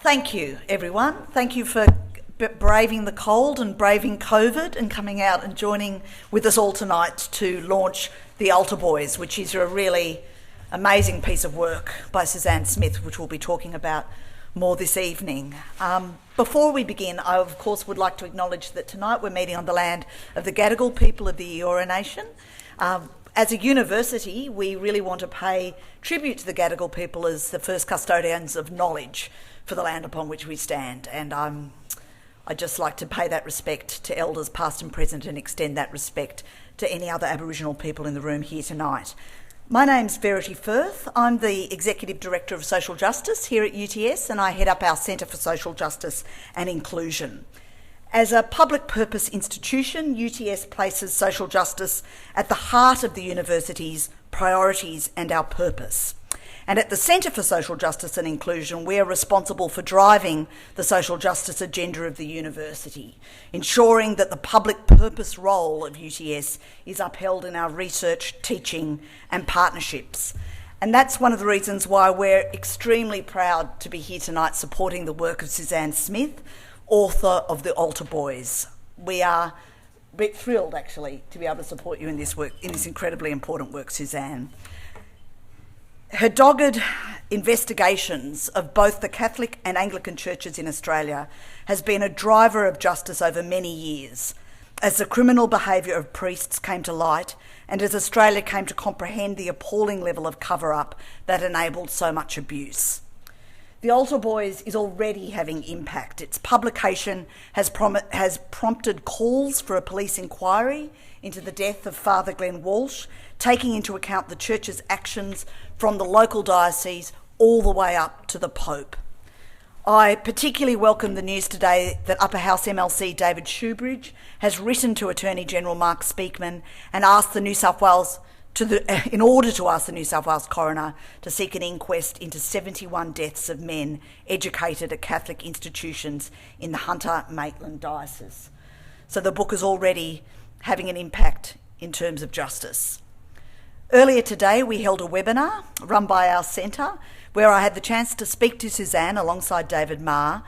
Thank you, everyone. Thank you for braving the cold and braving COVID and coming out and joining with us all tonight to launch The Altar Boys, which is a really amazing piece of work by Suzanne Smith, which we'll be talking about more this evening. Before we begin, I of course would like to acknowledge that tonight we're meeting on the land of the Gadigal people of the Eora Nation. As a university, we really want to pay tribute to the Gadigal people as the first custodians of knowledge for the land upon which we stand, and I'd just like to pay that respect to elders past and present and extend that respect to any other Aboriginal people in the room here tonight. My name's Verity Firth. I'm the Executive Director of Social Justice here at UTS, and I head up our Centre for Social Justice and Inclusion. As a public purpose institution, UTS places social justice at the heart of the university's priorities and our purpose. And at the Centre for Social Justice and Inclusion, we are responsible for driving the social justice agenda of the university, ensuring that the public purpose role of UTS is upheld in our research, teaching and partnerships. And that's one of the reasons why we're extremely proud to be here tonight supporting the work of Suzanne Smith, author of The Altar Boys. We are a bit thrilled, actually, to be able to support you in this work, in this incredibly important work, Suzanne. Her dogged investigations of both the Catholic and Anglican churches in Australia has been a driver of justice over many years, as the criminal behaviour of priests came to light and as Australia came to comprehend the appalling level of cover-up that enabled so much abuse. The Altar Boys is already having impact. Its publication has prompted calls for a police inquiry into the death of Father Glenn Walsh, taking into account the Church's actions from the local diocese all the way up to the Pope. I particularly welcome the news today that Upper House MLC David Shoebridge has written to Attorney General Mark Speakman and asked the New South Wales in order to ask the New South Wales coroner to seek an inquest into 71 deaths of men educated at Catholic institutions in the Hunter-Maitland Diocese. So the book is already having an impact in terms of justice. Earlier today, we held a webinar run by our centre where I had the chance to speak to Suzanne alongside David Marr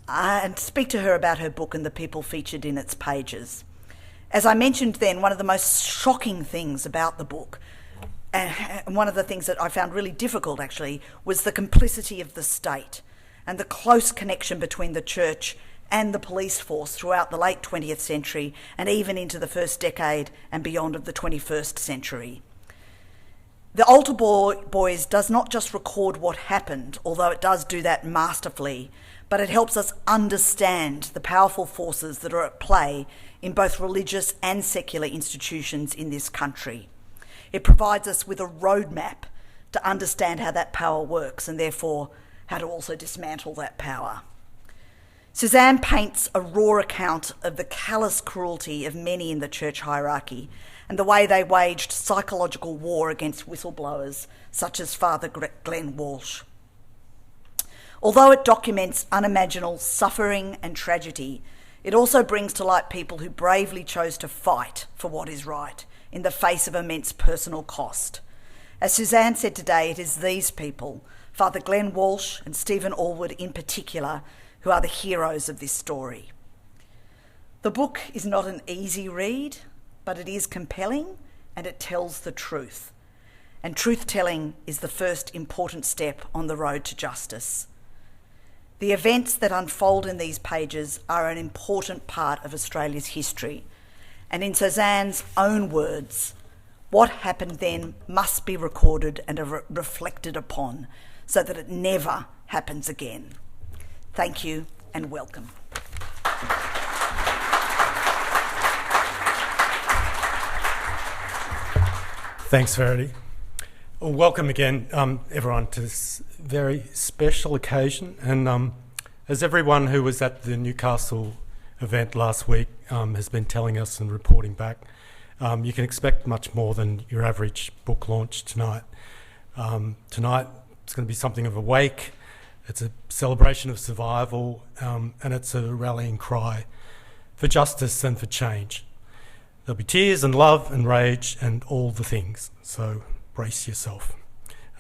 and speak to her about her book and the people featured in its pages. As I mentioned then, one of the most shocking things about the book, and one of the things that I found really difficult actually, was the complicity of the state and the close connection between the church and the police force throughout the late 20th century and even into the first decade and beyond of the 21st century. The Altar Boys does not just record what happened, although it does do that masterfully, but it helps us understand the powerful forces that are at play in both religious and secular institutions in this country. It provides us with a roadmap to understand how that power works and therefore how to also dismantle that power. Suzanne paints a raw account of the callous cruelty of many in the church hierarchy and the way they waged psychological war against whistleblowers such as Father Glenn Walsh. Although it documents unimaginable suffering and tragedy, it also brings to light people who bravely chose to fight for what is right in the face of immense personal cost. As Suzanne said today, it is these people, Father Glenn Walsh and Stephen Allwood in particular, who are the heroes of this story. The book is not an easy read, but it is compelling and it tells the truth. And truth-telling is the first important step on the road to justice. The events that unfold in these pages are an important part of Australia's history. And in Suzanne's own words, what happened then must be recorded and reflected upon so that it never happens again. Thank you and welcome. Thanks, Verity. Well, welcome again, everyone, to this very special occasion. And as everyone who was at the Newcastle event last week has been telling us and reporting back, you can expect much more than your average book launch tonight. Tonight, it's going to be something of a wake. It's a celebration of survival, and it's a rallying cry for justice and for change. There'll be tears and love and rage and all the things, so brace yourself.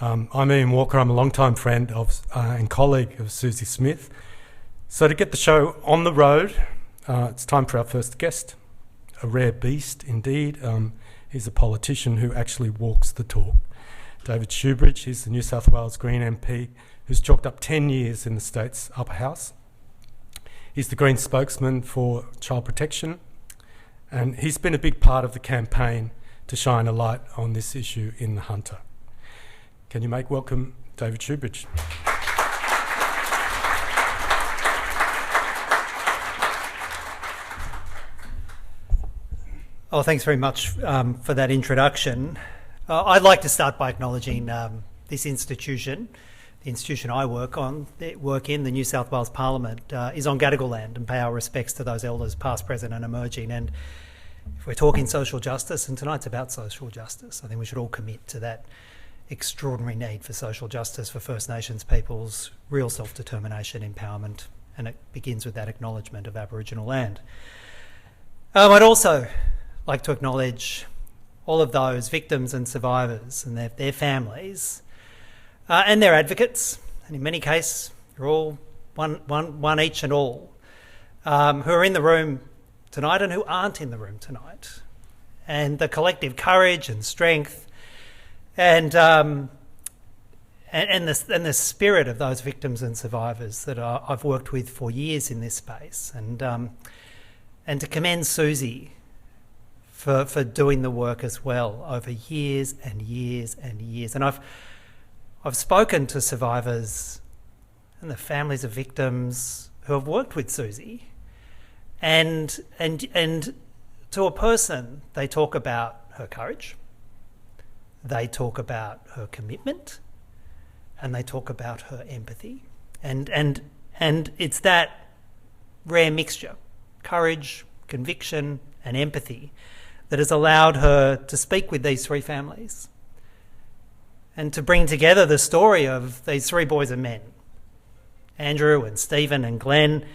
I'm Ian Walker. I'm a long-time friend of and colleague of Suzanne Smith. So to get the show on the road, it's time for our first guest, a rare beast indeed. He's a politician who actually walks the talk. David Shoebridge, he's the New South Wales Green MP who's chalked up 10 years in the state's upper house. He's the Green spokesman for child protection, and he's been a big part of the campaign to shine a light on this issue in the Hunter. Can you make welcome David Shoebridge? Oh, thanks very much for that introduction. I'd like to start by acknowledging this institution. The institution I work in, the New South Wales Parliament, is on Gadigal land, and pay our respects to those elders past, present and emerging. And if we're talking social justice, and tonight's about social justice, I think we should all commit to that extraordinary need for social justice for First Nations peoples, real self-determination, empowerment, and it begins with that acknowledgement of Aboriginal land. I'd also like to acknowledge all of those victims and survivors and their families and their advocates, and in many cases, you're all one each and all, who are in the room tonight and who aren't in the room tonight, and the collective courage and strength and the spirit of those victims and survivors that I've worked with for years in this space, and to commend Susie for doing the work as well over years and years and years. And I've spoken to survivors and the families of victims who have worked with Susie, and to a person, they talk about her courage, they talk about her commitment, and they talk about her empathy. And it's that rare mixture, courage, conviction, and empathy, that has allowed her to speak with these three families and to bring together the story of these three boys and men, Andrew and Stephen and Glenn,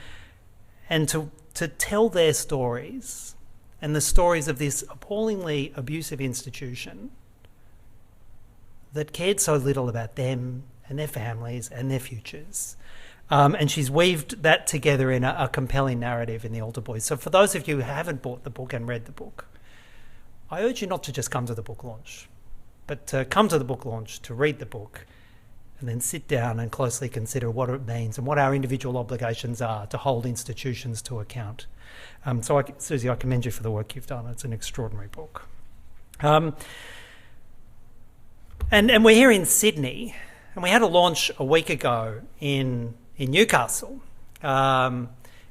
and to tell their stories and the stories of this appallingly abusive institution that cared so little about them and their families and their futures. And she's weaved that together in a compelling narrative in The Altar Boys. So for those of you who haven't bought the book and read the book, I urge you not to just come to the book launch, but to come to the book launch, to read the book, and then sit down and closely consider what it means and what our individual obligations are to hold institutions to account. Susie, I commend you for the work you've done. It's an extraordinary book. And we're here in Sydney, and we had a launch a week ago in Newcastle, right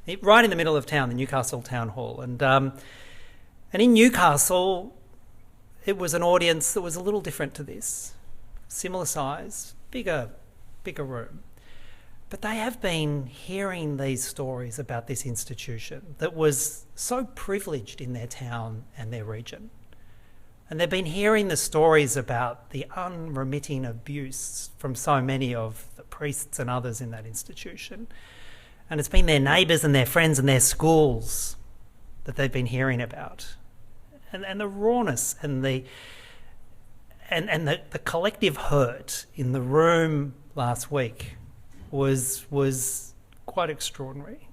in the middle of town, the Newcastle Town Hall. And in Newcastle, it was an audience that was a little different to this. Similar size, bigger room. But they have been hearing these stories about this institution that was so privileged in their town and their region. And they've been hearing the stories about the unremitting abuse from so many of the priests and others in that institution. And it's been their neighbours and their friends and their schools that they've been hearing about. And the rawness and the collective hurt in the room last week was quite extraordinary.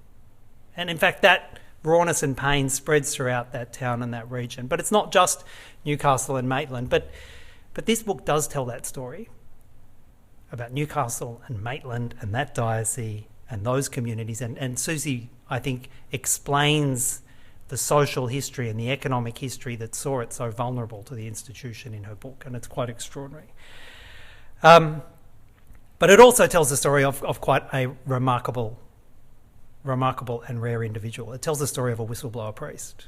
And in fact, that rawness and pain spreads throughout that town and that region. But it's not just Newcastle and Maitland, but this book does tell that story about Newcastle and Maitland and that diocese and those communities. And Susie, I think, explains the social history and the economic history that saw it so vulnerable to the institution in her book, and it's quite extraordinary. But it also tells the story of quite a remarkable and rare individual. It tells the story of a whistleblower priest.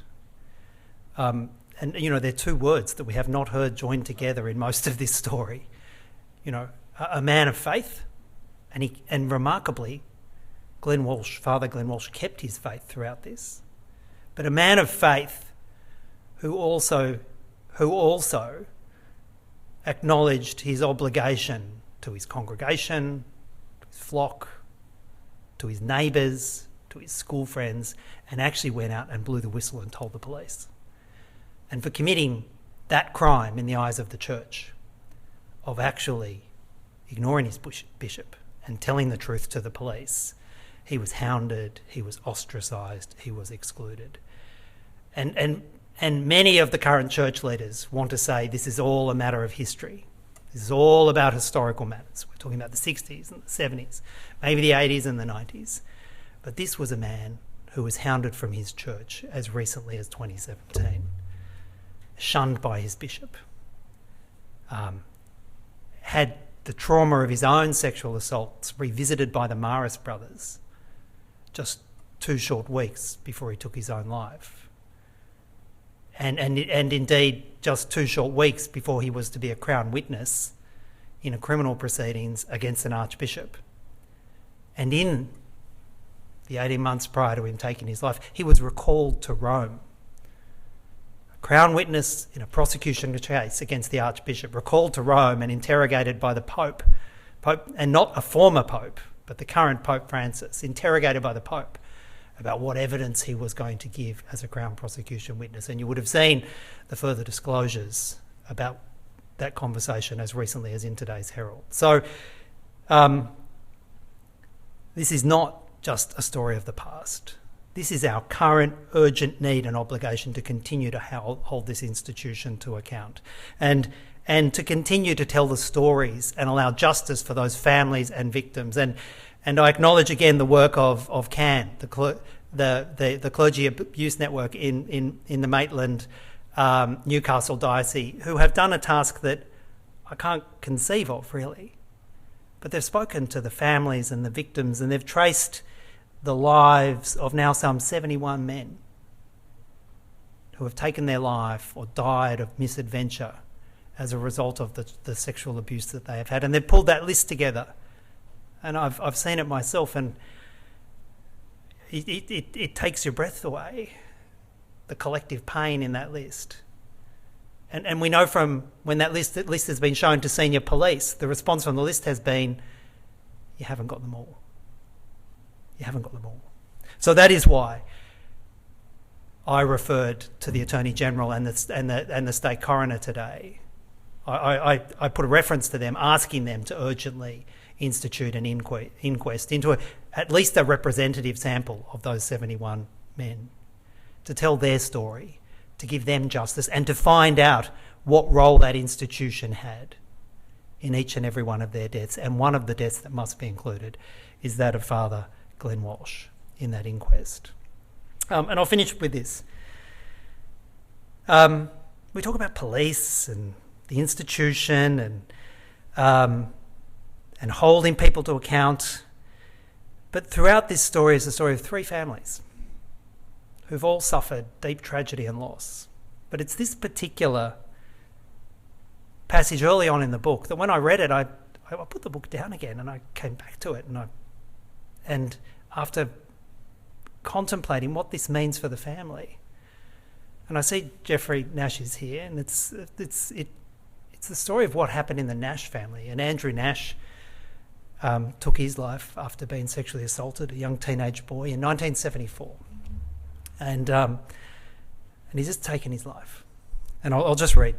And, you know, they're two words that we have not heard joined together in most of this story. You know, a man of faith, and remarkably, Father Glenn Walsh kept his faith throughout this. But a man of faith who also acknowledged his obligation to his congregation, to his flock, to his neighbours, to his school friends, and actually went out and blew the whistle and told the police. And for committing that crime in the eyes of the church, of actually ignoring his bishop and telling the truth to the police, he was hounded, he was ostracised, he was excluded. And many of the current church leaders want to say this is all a matter of history. This is all about historical matters. We're talking about the 60s and the 70s, maybe the 80s and the 90s. But this was a man who was hounded from his church as recently as 2017, shunned by his bishop, had the trauma of his own sexual assaults revisited by the Maris brothers just 2 short weeks before he took his own life. And indeed, just 2 short weeks before he was to be a Crown witness in a criminal proceedings against an archbishop. And in the 18 months prior to him taking his life, he was recalled to Rome. A Crown witness in a prosecution case against the archbishop, recalled to Rome and interrogated by the Pope, and not a former Pope, but the current Pope Francis, interrogated by the Pope about what evidence he was going to give as a Crown prosecution witness. And you would have seen the further disclosures about that conversation as recently as in today's Herald. So this is not just a story of the past. This is our current urgent need and obligation to continue to hold this institution to account and to continue to tell the stories and allow justice for those families and victims. And I acknowledge again the work of CAN, the Clergy Abuse Network in the Maitland Newcastle Diocese, who have done a task that I can't conceive of really. But they've spoken to the families and the victims, and they've traced the lives of now some 71 men who have taken their life or died of misadventure as a result of the sexual abuse that they have had. And they've pulled that list together. And I've seen it myself, and it takes your breath away, the collective pain in that list. And we know from when that list has been shown to senior police, the response from the list has been, you haven't got them all. You haven't got them all. So that is why I referred to the Attorney General and the State Coroner today. I put a reference to them, asking them to urgently institute an inquest into at least a representative sample of those 71 men, to tell their story, to give them justice, and to find out what role that institution had in each and every one of their deaths. And one of the deaths that must be included is that of Father Glenn Walsh in that inquest. And I'll finish with this. We talk about police and the institution and holding people to account. But throughout this story is the story of 3 families who've all suffered deep tragedy and loss. But it's this particular passage early on in the book that when I read it, I put the book down again and I came back to it. And after contemplating what this means for the family, and I see Jeffrey Nash is here, and it's the story of what happened in the Nash family. And Andrew Nash took his life after being sexually assaulted, a young teenage boy, in 1974. And he's just taken his life. And I'll just read.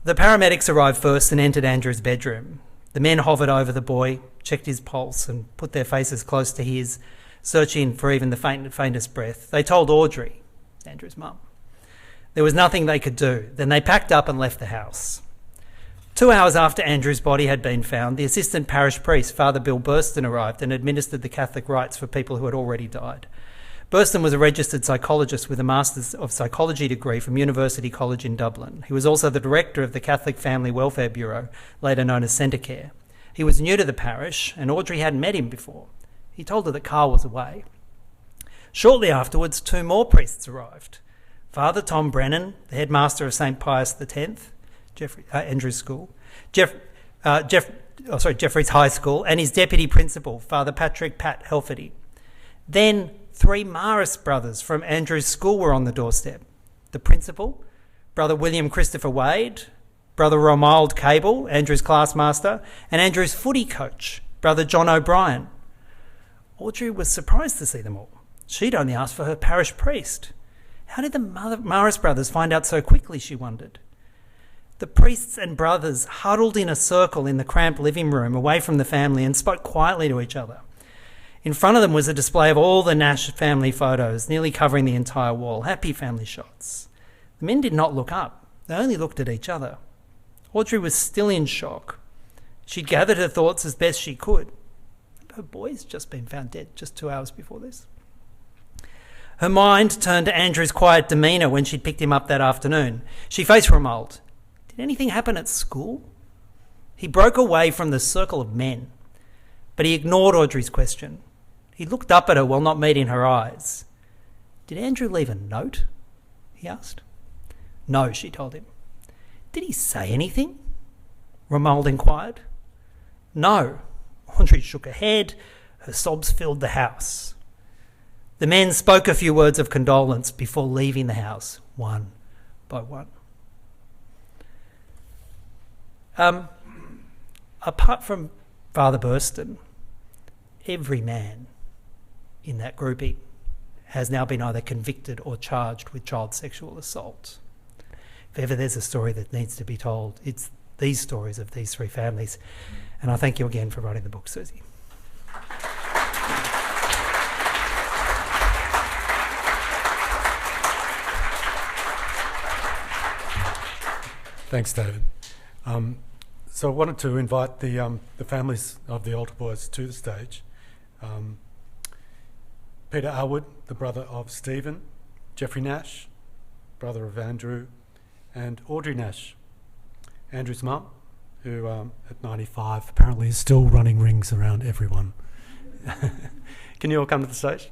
The paramedics arrived first and entered Andrew's bedroom. The men hovered over the boy, checked his pulse and put their faces close to his, searching for even the faintest breath. They told Audrey, Andrew's mum, there was nothing they could do. Then they packed up and left the house. 2 hours after Andrew's body had been found, the assistant parish priest, Father Bill Burston, arrived and administered the Catholic rites for people who had already died. Burston was a registered psychologist with a Master's of Psychology degree from University College in Dublin. He was also the director of the Catholic Family Welfare Bureau, later known as Centrecare. He was new to the parish, and Audrey hadn't met him before. He told her that Carl was away. Shortly afterwards, 2 more priests arrived. Father Tom Brennan, the headmaster of St Pius X, Andrew's school, Jeffrey's High School, and his deputy principal, Father Patrick Pat Helferty. Then 3 Maris brothers from Andrew's school were on the doorstep. The principal, Brother William Christopher Wade, Brother Romuald Cable, Andrew's classmaster, and Andrew's footy coach, Brother John O'Brien. Audrey was surprised to see them all. She'd only asked for her parish priest. How did the Maris brothers find out so quickly, she wondered. The priests and brothers huddled in a circle in the cramped living room away from the family and spoke quietly to each other. In front of them was a display of all the Nash family photos, nearly covering the entire wall, happy family shots. The men did not look up. They only looked at each other. Audrey was still in shock. She'd gathered her thoughts as best she could. Her boy's just been found dead just 2 hours before this. Her mind turned to Andrew's quiet demeanour when she'd picked him up that afternoon. She faced Romuald. Did anything happen at school? He broke away from the circle of men, but he ignored Audrey's question. He looked up at her while not meeting her eyes. Did Andrew leave a note? He asked. No, she told him. Did he say anything? Romuald inquired. No. Audrey shook her head. Her sobs filled the house. The men spoke a few words of condolence before leaving the house, one by one. Apart from Father Burston, every man in that grouping has now been either convicted or charged with child sexual assault. If ever there's a story that needs to be told, it's these stories of these three families. And I thank you again for writing the book, Susie. Thanks, David. So I wanted to invite the families of the altar boys to the stage. Peter Arwood, the brother of Stephen, Jeffrey Nash, brother of Andrew, and Audrey Nash, Andrew's mum, who at 95 apparently is still running rings around everyone. Can you all come to the stage?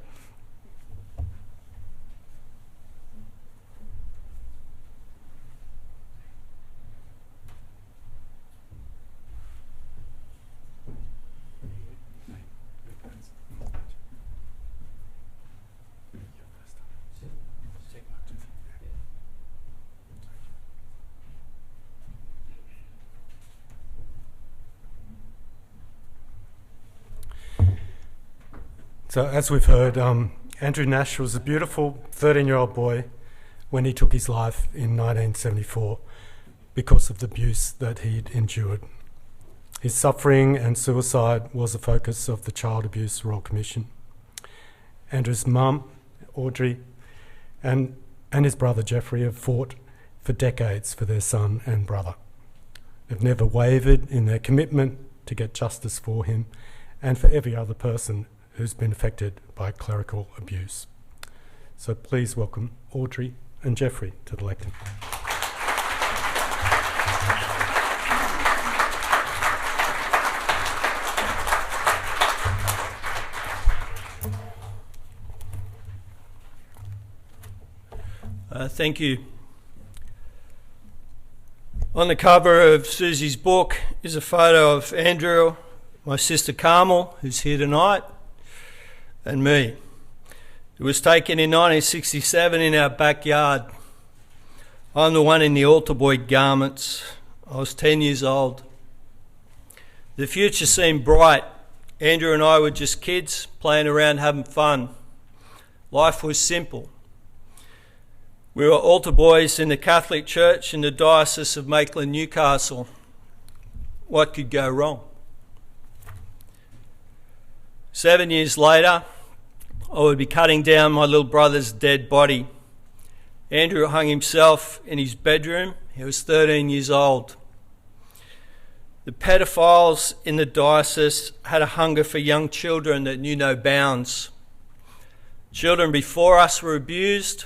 So as we've heard, Andrew Nash was a beautiful 13-year-old boy when he took his life in 1974 because of the abuse that he'd endured. His suffering and suicide was the focus of the Child Abuse Royal Commission. Andrew's mum, Audrey, and his brother Jeffrey have fought for decades for their son and brother. They've never wavered in their commitment to get justice for him and for every other person who's been affected by clerical abuse. So please welcome Audrey and Jeffrey to the lectern. Thank you. On the cover of Susie's book is a photo of Andrew, my sister Carmel, who's here tonight, and me. It was taken in 1967 in our backyard. I'm the one in the altar boy garments. I was 10 years old. The future seemed bright. Andrew and I were just kids playing around having fun. Life was simple. We were altar boys in the Catholic Church in the Diocese of Maitland, Newcastle. What could go wrong? 7 years later, I would be cutting down my little brother's dead body. Andrew hung himself in his bedroom. He was 13 years old. The pedophiles in the diocese had a hunger for young children that knew no bounds. Children before us were abused.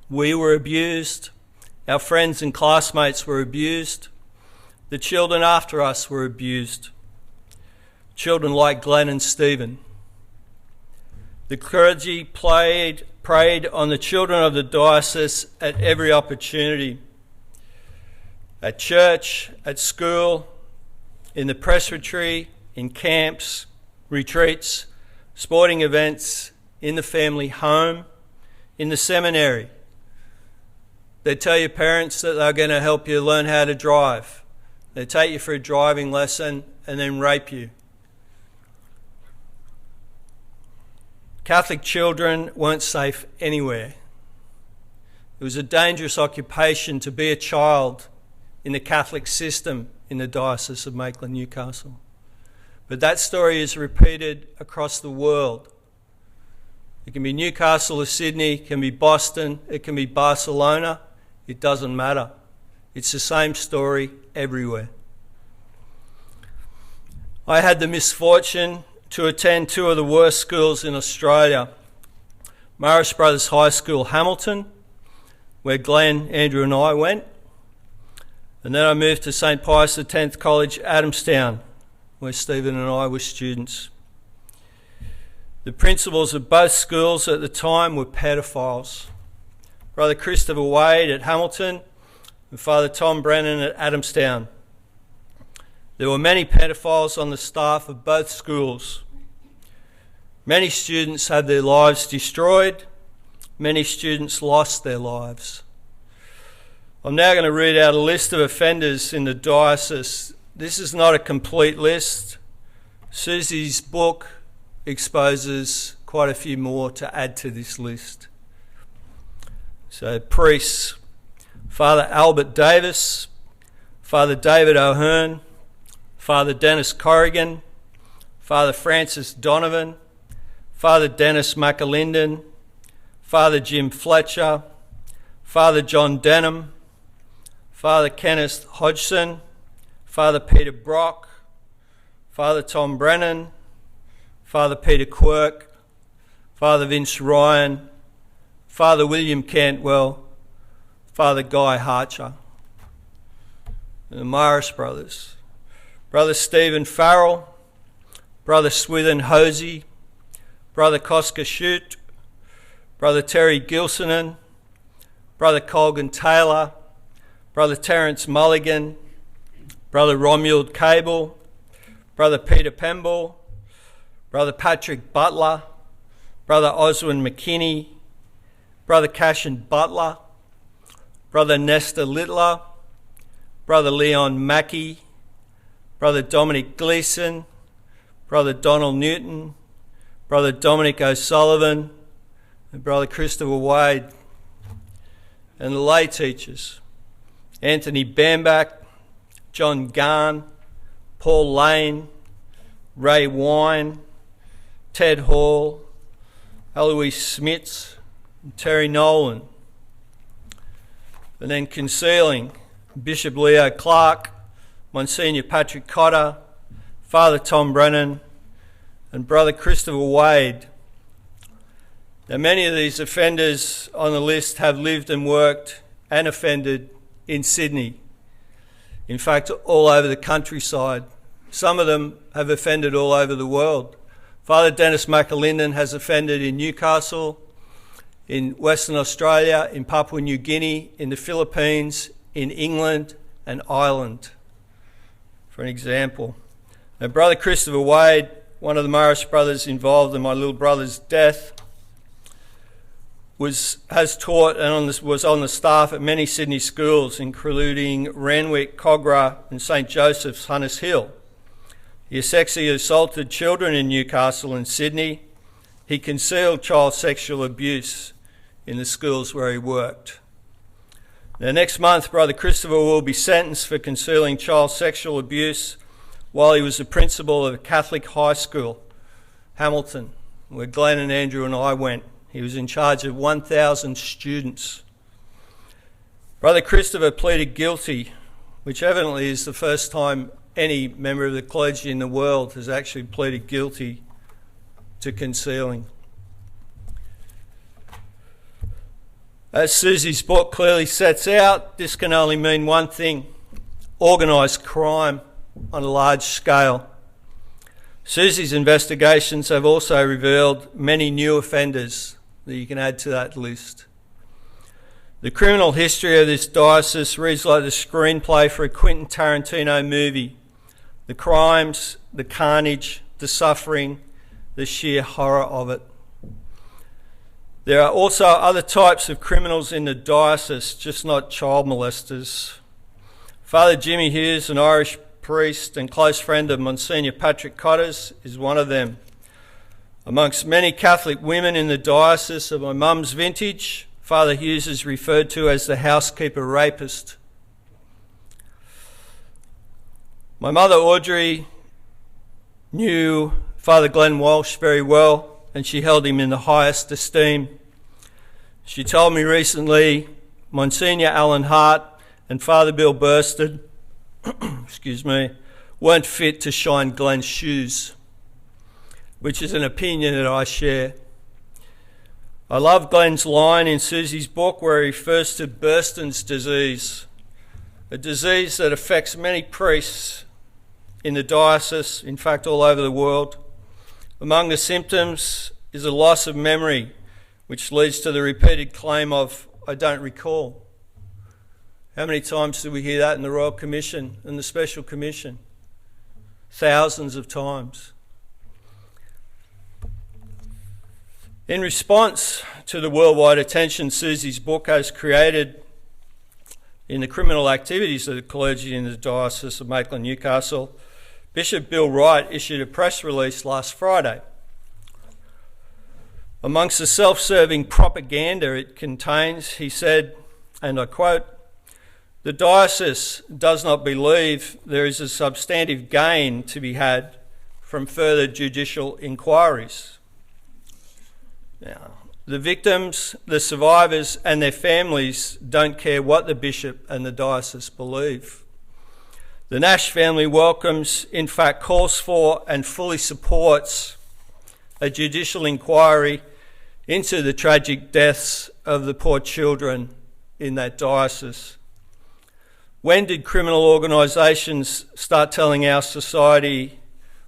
We were abused. Our friends and classmates were abused. The children after us were abused. Children like Glenn and Stephen. The clergy preyed on the children of the diocese at every opportunity. At church, at school, in the presbytery, in camps, retreats, sporting events, in the family home, in the seminary. They tell your parents that they're going to help you learn how to drive. They take you for a driving lesson and then rape you. Catholic children weren't safe anywhere. It was a dangerous occupation to be a child in the Catholic system in the Diocese of Maitland, Newcastle. But that story is repeated across the world. It can be Newcastle or Sydney, it can be Boston, it can be Barcelona. It doesn't matter. It's the same story everywhere. I had the misfortune to attend two of the worst schools in Australia. Marist Brothers High School, Hamilton, where Glenn, Andrew and I went. And then I moved to St Pius X College, Adamstown, where Stephen and I were students. The principals of both schools at the time were pedophiles. Brother Christopher Wade at Hamilton and Father Tom Brennan at Adamstown. There were many pedophiles on the staff of both schools. Many students had their lives destroyed. Many students lost their lives. I'm now going to read out a list of offenders in the diocese. This is not a complete list. Susie's book exposes quite a few more to add to this list. So priests, Father Albert Davis, Father David O'Hearn, Father Dennis Corrigan, Father Francis Donovan, Father Dennis McAlinden, Father Jim Fletcher, Father John Denham, Father Kenneth Hodgson, Father Peter Brock, Father Tom Brennan, Father Peter Quirk, Father Vince Ryan, Father William Cantwell, Father Guy Harcher. And the Marist brothers, Brother Stephen Farrell, Brother Swithin Hosey, Brother Koska Shute, Brother Terry Gilsonen, Brother Colgan Taylor, Brother Terence Mulligan, Brother Romuald Cable, Brother Peter Pemble, Brother Patrick Butler, Brother Oswin McKinney, Brother Cashin Butler, Brother Nestor Littler, Brother Leon Mackey, Brother Dominic Gleeson, Brother Donald Newton, Brother Dominic O'Sullivan, and Brother Christopher Wade, and the lay teachers, Anthony Bamback, John Garn, Paul Lane, Ray Wine, Ted Hall, Eloise Smits, and Terry Nolan. And then concealing, Bishop Leo Clark, Monsignor Patrick Cotter, Father Tom Brennan, and Brother Christopher Wade. Now, many of these offenders on the list have lived and worked and offended in Sydney. In fact, all over the countryside. Some of them have offended all over the world. Father Dennis McAlinden has offended in Newcastle, in Western Australia, in Papua New Guinea, in the Philippines, in England and Ireland, for an example. Now, Brother Christopher Wade, one of the Marist brothers involved in my little brother's death, has taught and was on the staff at many Sydney schools, including Randwick, Cogra and St Joseph's, Hunters Hill. He sexually assaulted children in Newcastle and Sydney. He concealed child sexual abuse in the schools where he worked. Now, next month, Brother Christopher will be sentenced for concealing child sexual abuse while he was the principal of a Catholic high school, Hamilton, where Glenn and Andrew and I went. He was in charge of 1,000 students. Brother Christopher pleaded guilty, which evidently is the first time any member of the clergy in the world has actually pleaded guilty to concealing. As Susie's book clearly sets out, this can only mean one thing: organised crime on a large scale. Susie's investigations have also revealed many new offenders that you can add to that list. The criminal history of this diocese reads like the screenplay for a Quentin Tarantino movie. The crimes, the carnage, the suffering, the sheer horror of it. There are also other types of criminals in the diocese, just not child molesters. Father Jimmy Hughes, an Irish priest and close friend of Monsignor Patrick Cotter's, is one of them. Amongst many Catholic women in the diocese of my mum's vintage, Father Hughes is referred to as the housekeeper rapist. My mother Audrey knew Father Glenn Walsh very well, and she held him in the highest esteem. She told me recently Monsignor Alan Hart and Father Bill Burston weren't fit to shine Glenn's shoes, which is an opinion that I share. I love Glenn's line in Susie's book where he refers to Burston's disease, a disease that affects many priests in the diocese, in fact all over the world. Among the symptoms is a loss of memory, which leads to the repeated claim of, "I don't recall." How many times do we hear that in the Royal Commission and the Special Commission? Thousands of times. In response to the worldwide attention Susie's book has created in the criminal activities of the clergy in the Diocese of Maitland Newcastle, Bishop Bill Wright issued a press release last Friday. Amongst the self-serving propaganda it contains, he said, and I quote, "The diocese does not believe there is a substantive gain to be had from further judicial inquiries." Now, the victims, the survivors and their families don't care what the bishop and the diocese believe. The Nash family welcomes, in fact calls for and fully supports a judicial inquiry into the tragic deaths of the poor children in that diocese. When did criminal organisations start telling our society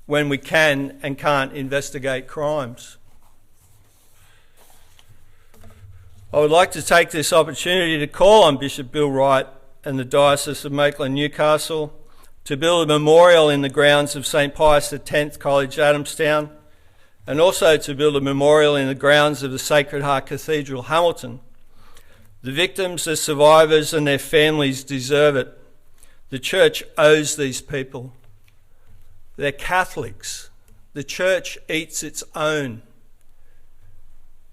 when we can and can't investigate crimes? I would like to take this opportunity to call on Bishop Bill Wright and the Diocese of Maitland Newcastle to build a memorial in the grounds of St Pius X College, Adamstown, and also to build a memorial in the grounds of the Sacred Heart Cathedral, Hamilton. The victims, the survivors and their families deserve it. The Church owes these people. They're Catholics. The Church eats its own.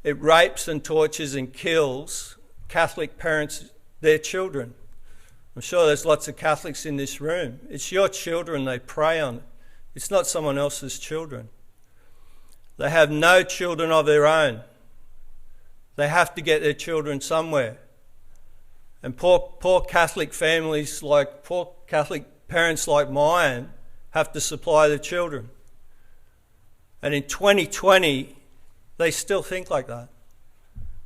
It rapes and tortures and kills Catholic parents, their children. I'm sure there's lots of Catholics in this room. It's your children they prey on. It's not someone else's children. They have no children of their own. They have to get their children somewhere. And poor Catholic families, like poor Catholic parents like mine, have to supply the children. And in 2020, they still think like that.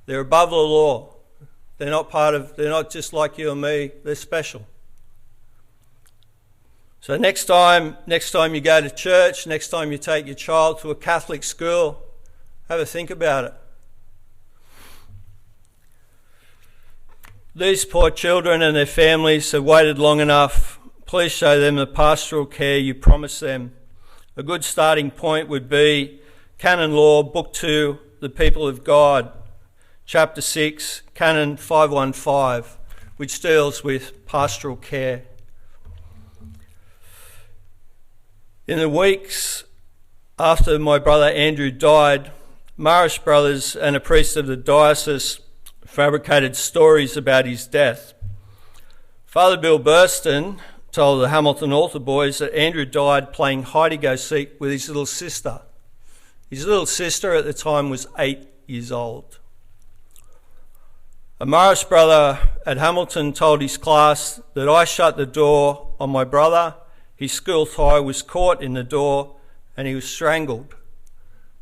They're above the law. They're not just like you and me, they're special. So next time you go to church, next time you take your child to a Catholic school, have a think about it. These poor children and their families have waited long enough. Please show them the pastoral care you promised them. A good starting point would be Canon Law, Book 2, The People of God, Chapter 6, Canon 515, which deals with pastoral care. In the weeks after my brother Andrew died, Marish brothers and a priest of the diocese fabricated stories about his death. Father Bill Burston told the Hamilton altar boys that Andrew died playing hide-and-go-seek with his little sister. His little sister at the time was 8 years old. A Marish brother at Hamilton told his class that I shut the door on my brother, his school tie was caught in the door and he was strangled.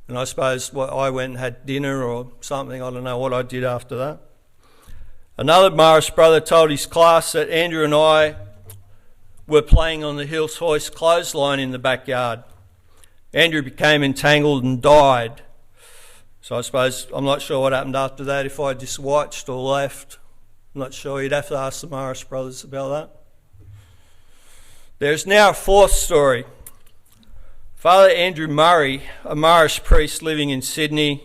And I suppose I went and had dinner or something, I don't know what I did after that. Another Marish brother told his class that Andrew and I were playing on the Hills Hoist clothesline in the backyard. Andrew became entangled and died. So I suppose, I'm not sure what happened after that, if I just watched or left. I'm not sure, you'd have to ask the Marish brothers about that. There's now a fourth story. Father Andrew Murray, a Marish priest living in Sydney,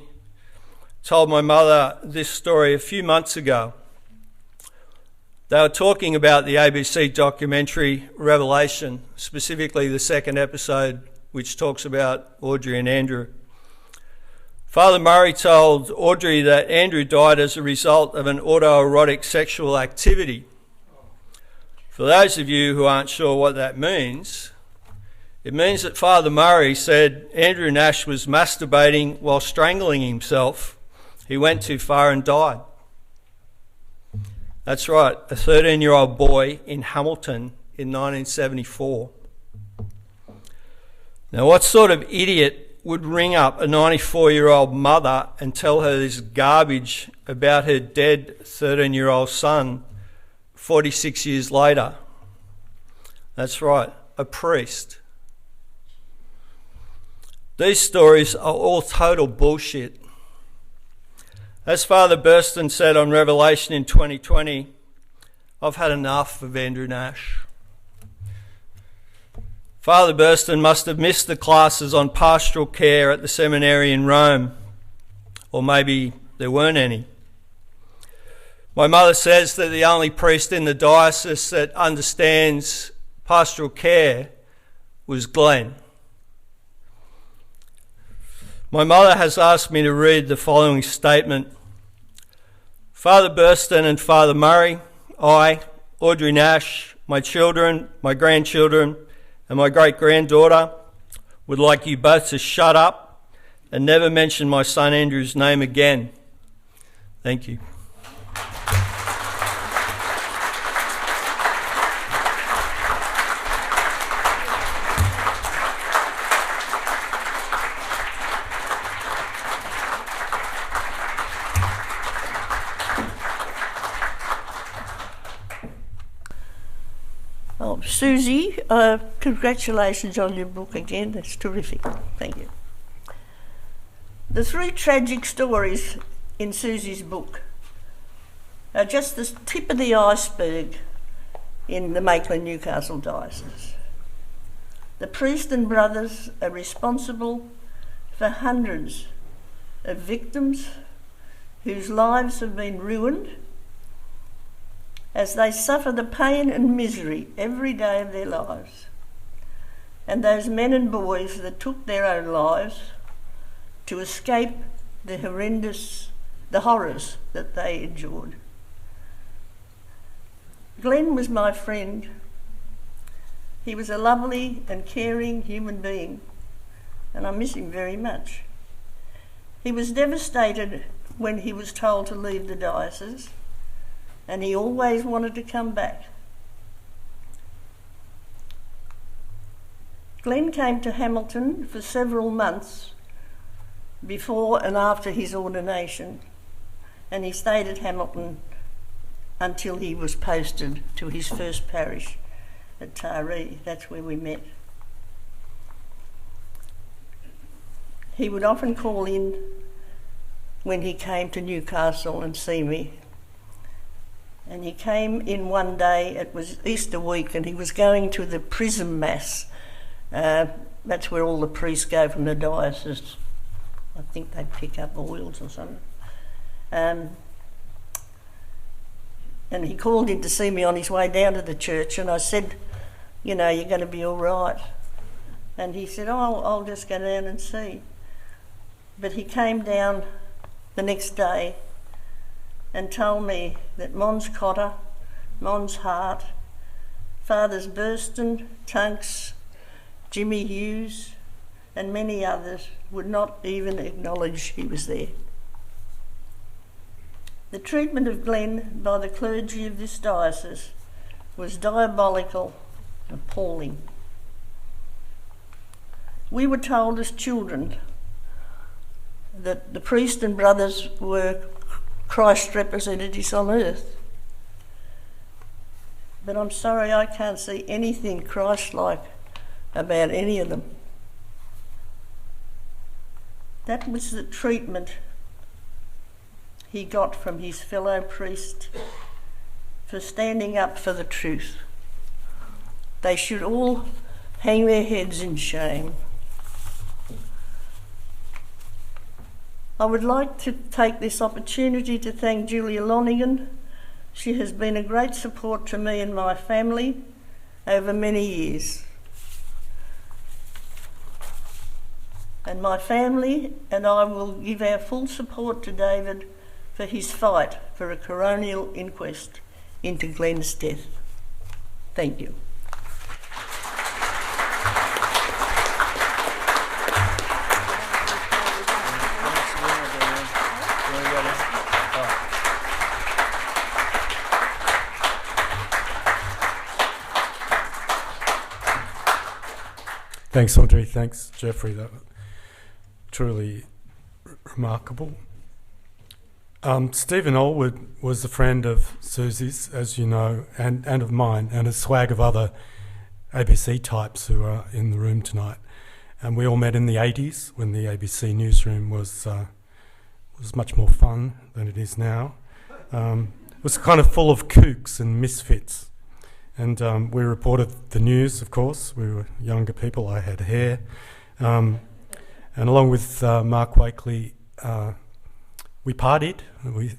told my mother this story a few months ago. They were talking about the ABC documentary Revelation, specifically the second episode, which talks about Audrey and Andrew. Father Murray told Audrey that Andrew died as a result of an autoerotic sexual activity. For those of you who aren't sure what that means, it means that Father Murray said Andrew Nash was masturbating while strangling himself. He went too far and died. That's right, a 13-year-old boy in Hamilton in 1974. Now, what sort of idiot would ring up a 94-year-old mother and tell her this garbage about her dead 13-year-old son 46 years later? That's right, a priest. These stories are all total bullshit. As Father Burston said on Revelation in 2020, I've had enough of Andrew Nash. Father Burston must have missed the classes on pastoral care at the seminary in Rome, or maybe there weren't any. My mother says that the only priest in the diocese that understands pastoral care was Glenn. My mother has asked me to read the following statement. Father Burston and Father Murray, I, Audrey Nash, my children, my grandchildren, and my great-granddaughter would like you both to shut up and never mention my son Andrew's name again. Thank you. Oh, Susie, congratulations on your book again. That's terrific. Thank you. The three tragic stories in Susie's book are just the tip of the iceberg in the Maitland-Newcastle Diocese. The priest and brothers are responsible for hundreds of victims whose lives have been ruined as they suffer the pain and misery every day of their lives. And those men and boys that took their own lives to escape the horrors that they endured. Glenn was my friend. He was a lovely and caring human being, and I miss him very much. He was devastated when he was told to leave the diocese, and he always wanted to come back. Glenn came to Hamilton for several months before and after his ordination, and he stayed at Hamilton until he was posted to his first parish at Taree. That's where we met. He would often call in when he came to Newcastle and see me. And he came in one day, it was Easter week, and he was going to the Prism Mass. That's where all the priests go from the diocese. I think they pick up oils or something. And he called in to see me on his way down to the church, and I said, you know, you're going to be all right. And he said, oh, I'll just go down and see. But he came down the next day and told me that Mons Cotter, Mons Hart, Fathers Burston, Tunks, Jimmy Hughes, and many others would not even acknowledge he was there. The treatment of Glenn by the clergy of this diocese was diabolical, appalling. We were told as children that the priest and brothers were Christ's representatives on earth. But I'm sorry, I can't see anything Christ-like about any of them. That was the treatment he got from his fellow priest for standing up for the truth. They should all hang their heads in shame. I would like to take this opportunity to thank Julia Lonigan. She has been a great support to me and my family over many years. And my family and I will give our full support to David for his fight for a coronial inquest into Glenn's death. Thank you. Thanks, Audrey. Thanks, Jeffrey. That was truly remarkable. Stephen Allwood was a friend of Susie's, as you know, and of mine, and a swag of other ABC types who are in the room tonight. And we all met in the 80s when the ABC newsroom was much more fun than it is now. It was kind of full of kooks and misfits. And we reported the news, of course. We were younger people. I had hair. And along with Mark Wakely, we partied.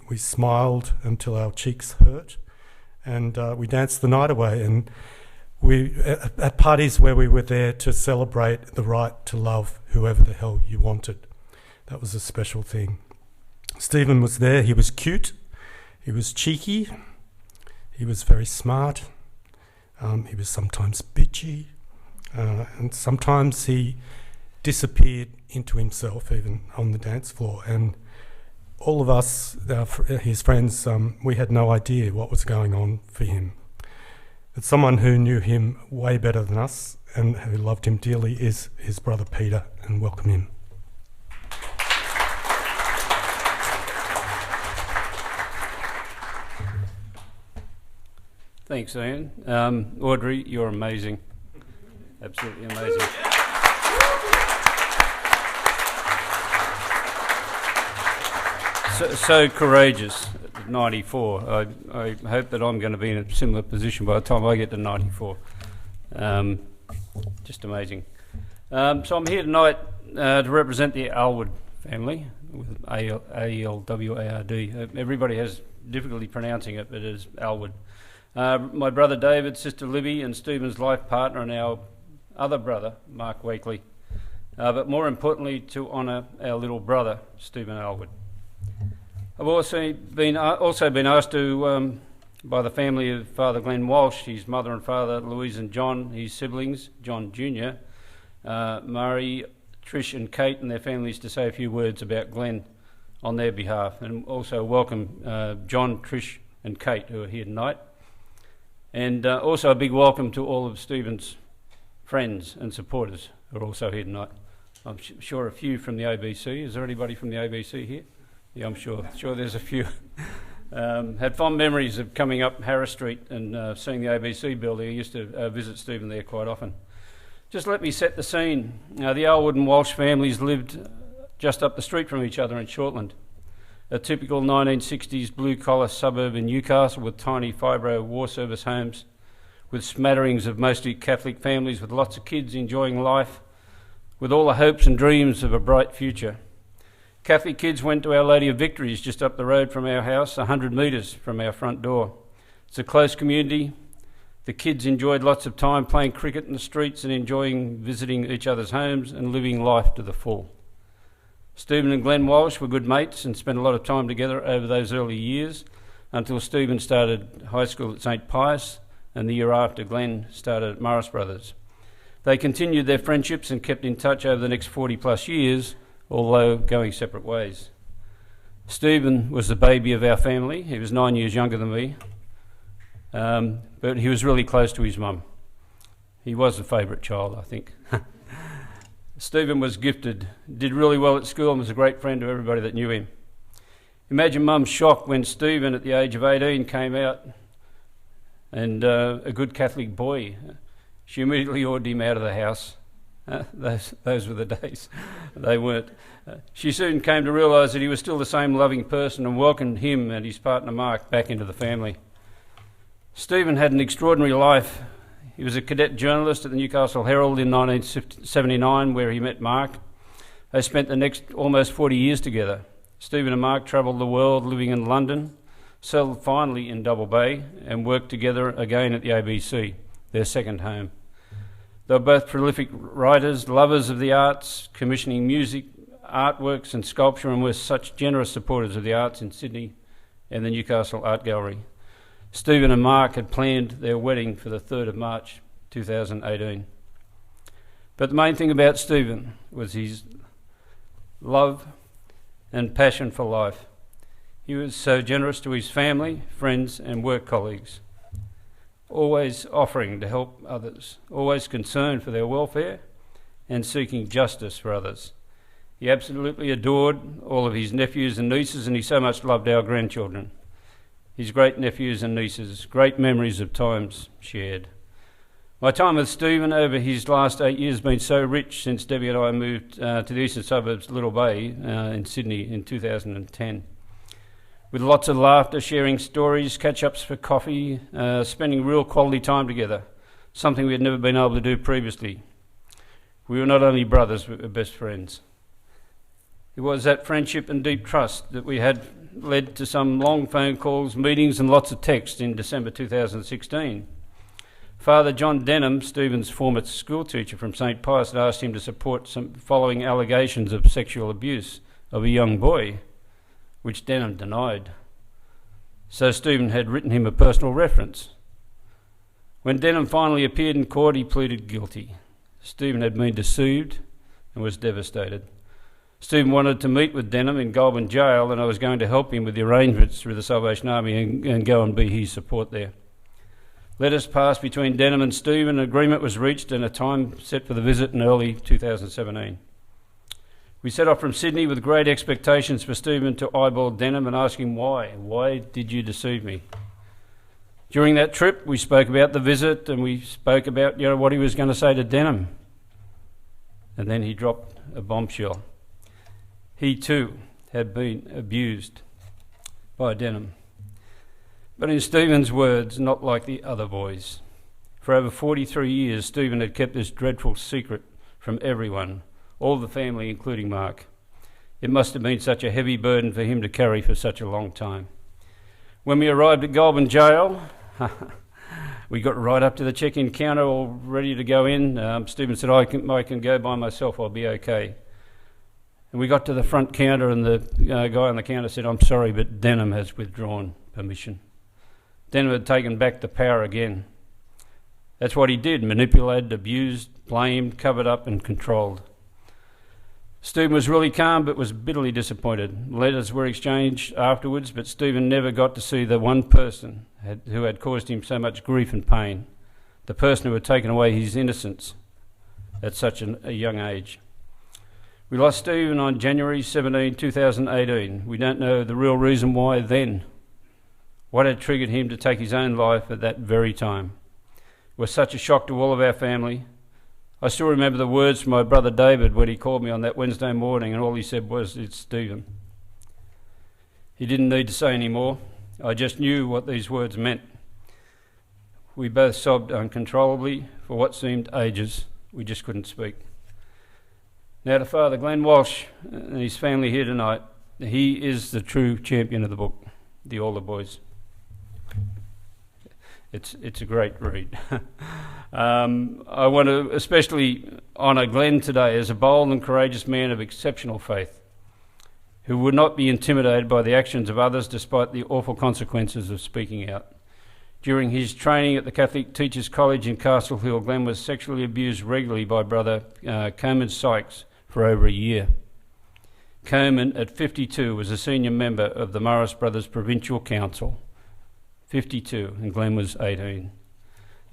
We smiled until our cheeks hurt. And we danced the night away. And we at parties where we were there to celebrate the right to love whoever the hell you wanted. That was a special thing. Stephen was there. He was cute. He was cheeky. He was very smart. He was sometimes bitchy, and sometimes he disappeared into himself, even on the dance floor. And all of us, his friends, we had no idea what was going on for him. But someone who knew him way better than us and who loved him dearly is his brother Peter, and welcome him. Thanks, Ian. Audrey, you're amazing. Absolutely amazing. So courageous at 94. I hope that I'm going to be in a similar position by the time I get to 94. Just amazing. So I'm here tonight to represent the Alwood family, with A-L-W-A-R-D. Everybody has difficulty pronouncing it, but it is Alwood. My brother David, sister Libby, and Stephen's life partner, and our other brother, Mark Wakely. But more importantly, to honour our little brother, Stephen Alwood. I've also been asked to, by the family of Father Glenn Walsh, his mother and father, Louise and John, his siblings, John Jr., Murray, Trish and Kate and their families, to say a few words about Glenn on their behalf. And also welcome John, Trish and Kate, who are here tonight. And also a big welcome to all of Stephen's friends and supporters who are also here tonight. I'm sure a few from the ABC. Is there anybody from the ABC here? Yeah, I'm sure there's a few. Had fond memories of coming up Harris Street and seeing the ABC building. I used to visit Stephen there quite often. Just let me set the scene. The Alwood and Walsh families lived just up the street from each other in Shortland, a typical 1960s blue-collar suburb in Newcastle with tiny fibro war service homes, with smatterings of mostly Catholic families with lots of kids enjoying life, with all the hopes and dreams of a bright future. Catholic kids went to Our Lady of Victories just up the road from our house, 100 metres from our front door. It's a close community. The kids enjoyed lots of time playing cricket in the streets and enjoying visiting each other's homes and living life to the full. Stephen and Glenn Walsh were good mates and spent a lot of time together over those early years until Stephen started high school at St Pius and the year after Glenn started at Morris Brothers. They continued their friendships and kept in touch over the next 40 plus years, although going separate ways. Stephen was the baby of our family. He was 9 years younger than me, but he was really close to his mum. He was the favourite child, I think. Stephen was gifted, did really well at school and was a great friend to everybody that knew him. Imagine Mum's shock when Stephen, at the age of 18, came out and a good Catholic boy. She immediately ordered him out of the house. Those were the days. They weren't. She soon came to realise that he was still the same loving person and welcomed him and his partner Mark back into the family. Stephen had an extraordinary life. He was a cadet journalist at the Newcastle Herald in 1979, where he met Mark. They spent the next almost 40 years together. Stephen and Mark travelled the world, living in London, settled finally in Double Bay, and worked together again at the ABC, their second home. They were both prolific writers, lovers of the arts, commissioning music, artworks and sculpture, and were such generous supporters of the arts in Sydney and the Newcastle Art Gallery. Stephen and Mark had planned their wedding for the 3rd of March 2018. But the main thing about Stephen was his love and passion for life. He was so generous to his family, friends and work colleagues, always offering to help others, always concerned for their welfare and seeking justice for others. He absolutely adored all of his nephews and nieces, and he so much loved our grandchildren. His great nephews and nieces, great memories of times shared. My time with Stephen over his last 8 years has been so rich since Debbie and I moved to the eastern suburbs of Little Bay in Sydney in 2010. With lots of laughter, sharing stories, catch-ups for coffee, spending real quality time together, something we had never been able to do previously. We were not only brothers, we were best friends. It was that friendship and deep trust that we had led to some long phone calls, meetings and lots of texts in December 2016. Father John Denham, Stephen's former school teacher from St Pius, had asked him to support some following allegations of sexual abuse of a young boy, which Denham denied. So Stephen had written him a personal reference. When Denham finally appeared in court, he pleaded guilty. Stephen had been deceived and was devastated. Stephen wanted to meet with Denham in Goulburn Jail, and I was going to help him with the arrangements through the Salvation Army and go and be his support there. Letters passed between Denham and Stephen, an agreement was reached and a time set for the visit in early 2017. We set off from Sydney with great expectations for Stephen to eyeball Denham and ask him why. Why did you deceive me? During that trip, we spoke about the visit and we spoke about what he was going to say to Denham. And then he dropped a bombshell. He too had been abused by Denham. But in Stephen's words, not like the other boys. For over 43 years, Stephen had kept this dreadful secret from everyone, all the family, including Mark. It must have been such a heavy burden for him to carry for such a long time. When we arrived at Goulburn Jail, we got right up to the check-in counter, all ready to go in. Stephen said, I can go by myself, I'll be okay. And we got to the front counter and the guy on the counter said, I'm sorry, but Denham has withdrawn permission. Denham had taken back the power again. That's what he did, manipulated, abused, blamed, covered up and controlled. Stephen was really calm but was bitterly disappointed. Letters were exchanged afterwards, but Stephen never got to see the one person who had caused him so much grief and pain, the person who had taken away his innocence at such a young age. We lost Stephen on January 17, 2018. We don't know the real reason why then. What had triggered him to take his own life at that very time? It was such a shock to all of our family. I still remember the words from my brother David when he called me on that Wednesday morning, and all he said was, it's Stephen. He didn't need to say any more. I just knew what these words meant. We both sobbed uncontrollably for what seemed ages. We just couldn't speak. Now to Father Glenn Walsh and his family here tonight. He is the true champion of the book, The Older Boys. It's a great read. I want to especially honour Glenn today as a bold and courageous man of exceptional faith, who would not be intimidated by the actions of others despite the awful consequences of speaking out. During his training at the Catholic Teachers College in Castle Hill, Glenn was sexually abused regularly by brother Coleman Sykes for over a year. Coleman, at 52, was a senior member of the Morris Brothers Provincial Council. 52, and Glenn was 18.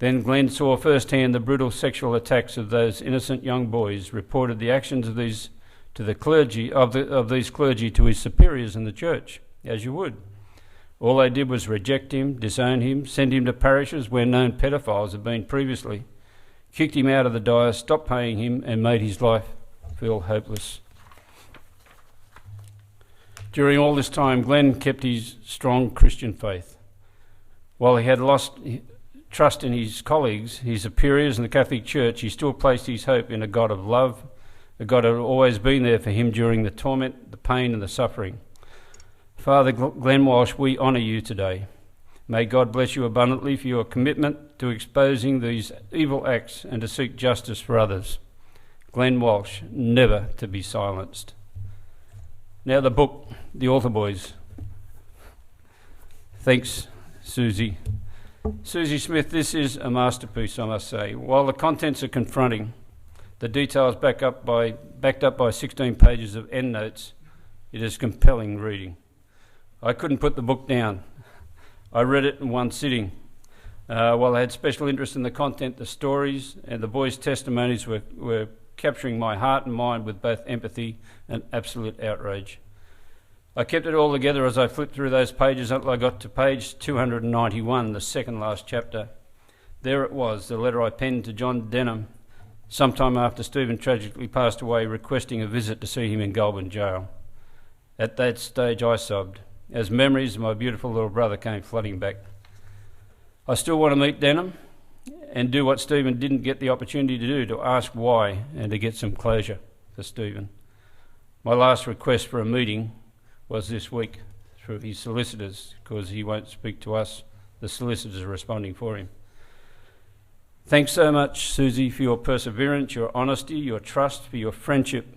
Then Glenn saw firsthand the brutal sexual attacks of those innocent young boys, reported the actions of these to the clergy of these clergy to his superiors in the church, as you would. All they did was reject him, disown him, send him to parishes where known pedophiles had been previously, kicked him out of the diocese, stopped paying him, and made his life feel hopeless. During all this time, Glenn kept his strong Christian faith. While he had lost trust in his colleagues, his superiors in the Catholic Church, he still placed his hope in a God of love, a God who had always been there for him during the torment, the pain and the suffering. Father Glenn Walsh, we honour you today. May God bless you abundantly for your commitment to exposing these evil acts and to seek justice for others. Glenn Walsh, never to be silenced. Now the book, The Altar Boys. Thanks, Susie. Susie Smith, this is a masterpiece, I must say. While the contents are confronting, the details backed up by 16 pages of endnotes, it is compelling reading. I couldn't put the book down. I read it in one sitting. While I had special interest in the content, the stories and the boys' testimonies were capturing my heart and mind with both empathy and absolute outrage. I kept it all together as I flipped through those pages until I got to page 291, the second last chapter. There it was, the letter I penned to John Denham sometime after Stephen tragically passed away, requesting a visit to see him in Goulburn jail. At that stage I sobbed, as memories of my beautiful little brother came flooding back. I still want to meet Denham and do what Stephen didn't get the opportunity to do, to ask why and to get some closure for Stephen. My last request for a meeting was this week through his solicitors, because he won't speak to us. The solicitors are responding for him. Thanks so much, Susie, for your perseverance, your honesty, your trust, for your friendship,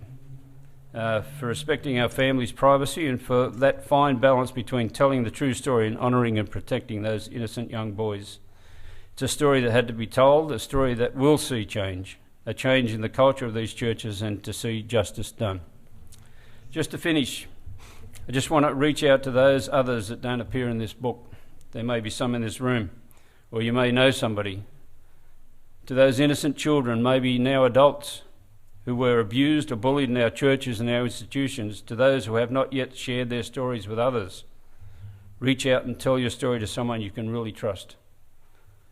for respecting our family's privacy, and for that fine balance between telling the true story and honouring and protecting those innocent young boys. It's a story that had to be told, a story that will see change, a change in the culture of these churches, and to see justice done. Just to finish, I just want to reach out to those others that don't appear in this book. There may be some in this room, or you may know somebody. To those innocent children, maybe now adults, who were abused or bullied in our churches and our institutions, to those who have not yet shared their stories with others, reach out and tell your story to someone you can really trust,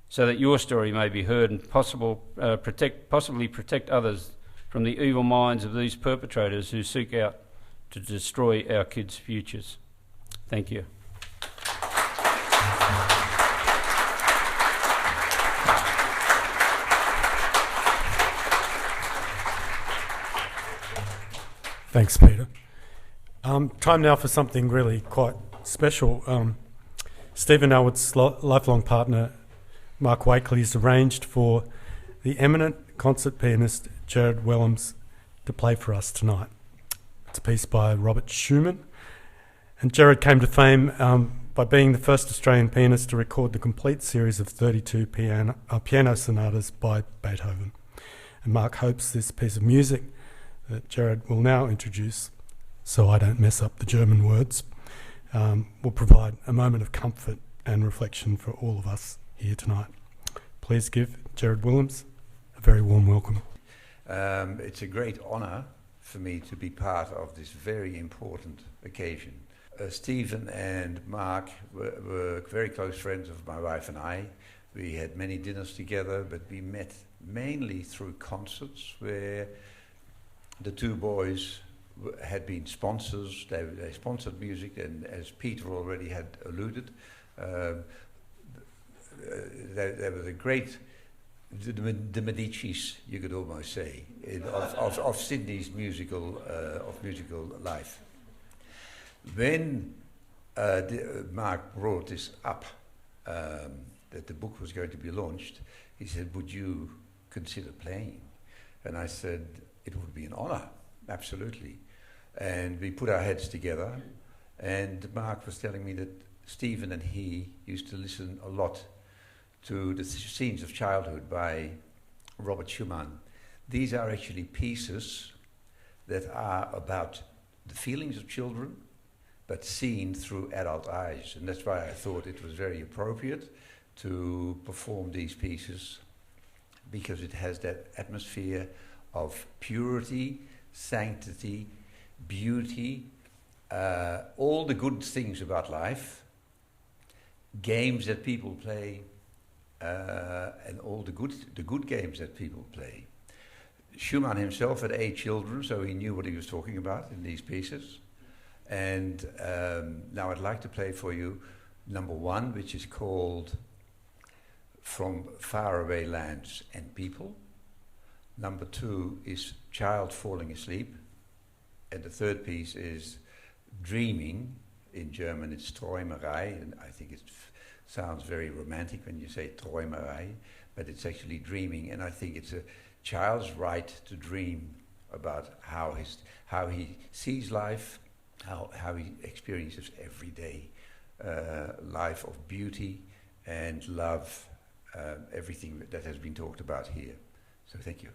so that your story may be heard and possibly protect others from the evil minds of these perpetrators who seek out to destroy our kids' futures. Thank you. Thanks, Peter. Time now for something really quite special. Stephen Elwood's lifelong partner, Mark Wakely, has arranged for the eminent concert pianist Jared Willems to play for us tonight. It's a piece by Robert Schumann, and Jared came to fame by being the first Australian pianist to record the complete series of 32 piano sonatas by Beethoven. And Mark hopes this piece of music that Jared will now introduce, so I don't mess up the German words, will provide a moment of comfort and reflection for all of us here tonight. Please give Jared Willems a very warm welcome. It's a great honour for me to be part of this very important occasion. Stephen and Mark were very close friends of my wife and I. We had many dinners together, but we met mainly through concerts where the two boys had been sponsors. They sponsored music, and as Peter already had alluded, they were the great, the Medicis, you could almost say, of Sydney's musical life. When Mark brought this up, that the book was going to be launched, he said, "Would you consider playing?" And I said, "It would be an honour, absolutely." And we put our heads together, and Mark was telling me that Stephen and he used to listen a lot to the Scenes of Childhood by Robert Schumann. These are actually pieces that are about the feelings of children, but seen through adult eyes. And that's why I thought it was very appropriate to perform these pieces, because it has that atmosphere of purity, sanctity, beauty, all the good things about life, games that people play, and all the good games that people play. Schumann himself had 8 children, so he knew what he was talking about in these pieces. And now I'd like to play for you number 1, which is called From Faraway Lands and People. Number 2 is Child Falling Asleep. And the third piece is Dreaming. In German it's Träumerei, and I think it sounds very romantic when you say Träumerei, but it's actually dreaming. And I think it's a child's right to dream about how he sees life, how he experiences every day life of beauty and love, everything that has been talked about here. So thank you.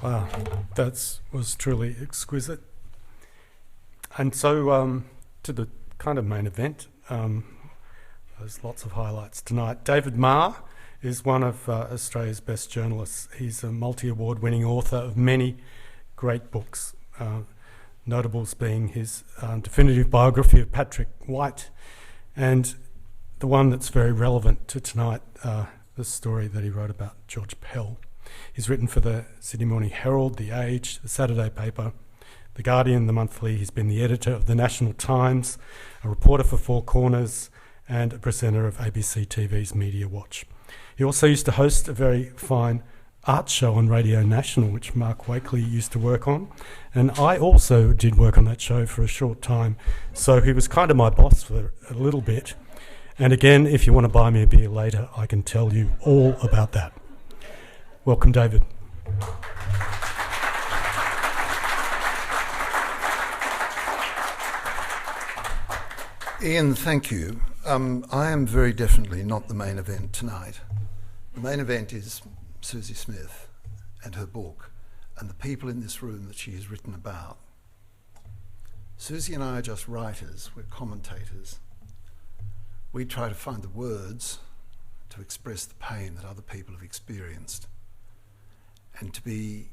Wow, that was truly exquisite. And so to the kind of main event, there's lots of highlights tonight. David Marr is one of Australia's best journalists. He's a multi-award winning author of many great books, notables being his definitive biography of Patrick White, and the one that's very relevant to tonight, the story that he wrote about George Pell. He's written for the Sydney Morning Herald, The Age, the Saturday paper, The Guardian, The Monthly. He's been the editor of the National Times, a reporter for Four Corners, and a presenter of ABC TV's Media Watch. He also used to host a very fine art show on Radio National, which Mark Wakely used to work on, and I also did work on that show for a short time, so he was kind of my boss for a little bit. And again, if you want to buy me a beer later, I can tell you all about that. Welcome, David. Ian, thank you. I am very definitely not the main event tonight. The main event is Susie Smith and her book and the people in this room that she has written about. Susie and I are just writers, we're commentators. We try to find the words to express the pain that other people have experienced. And to be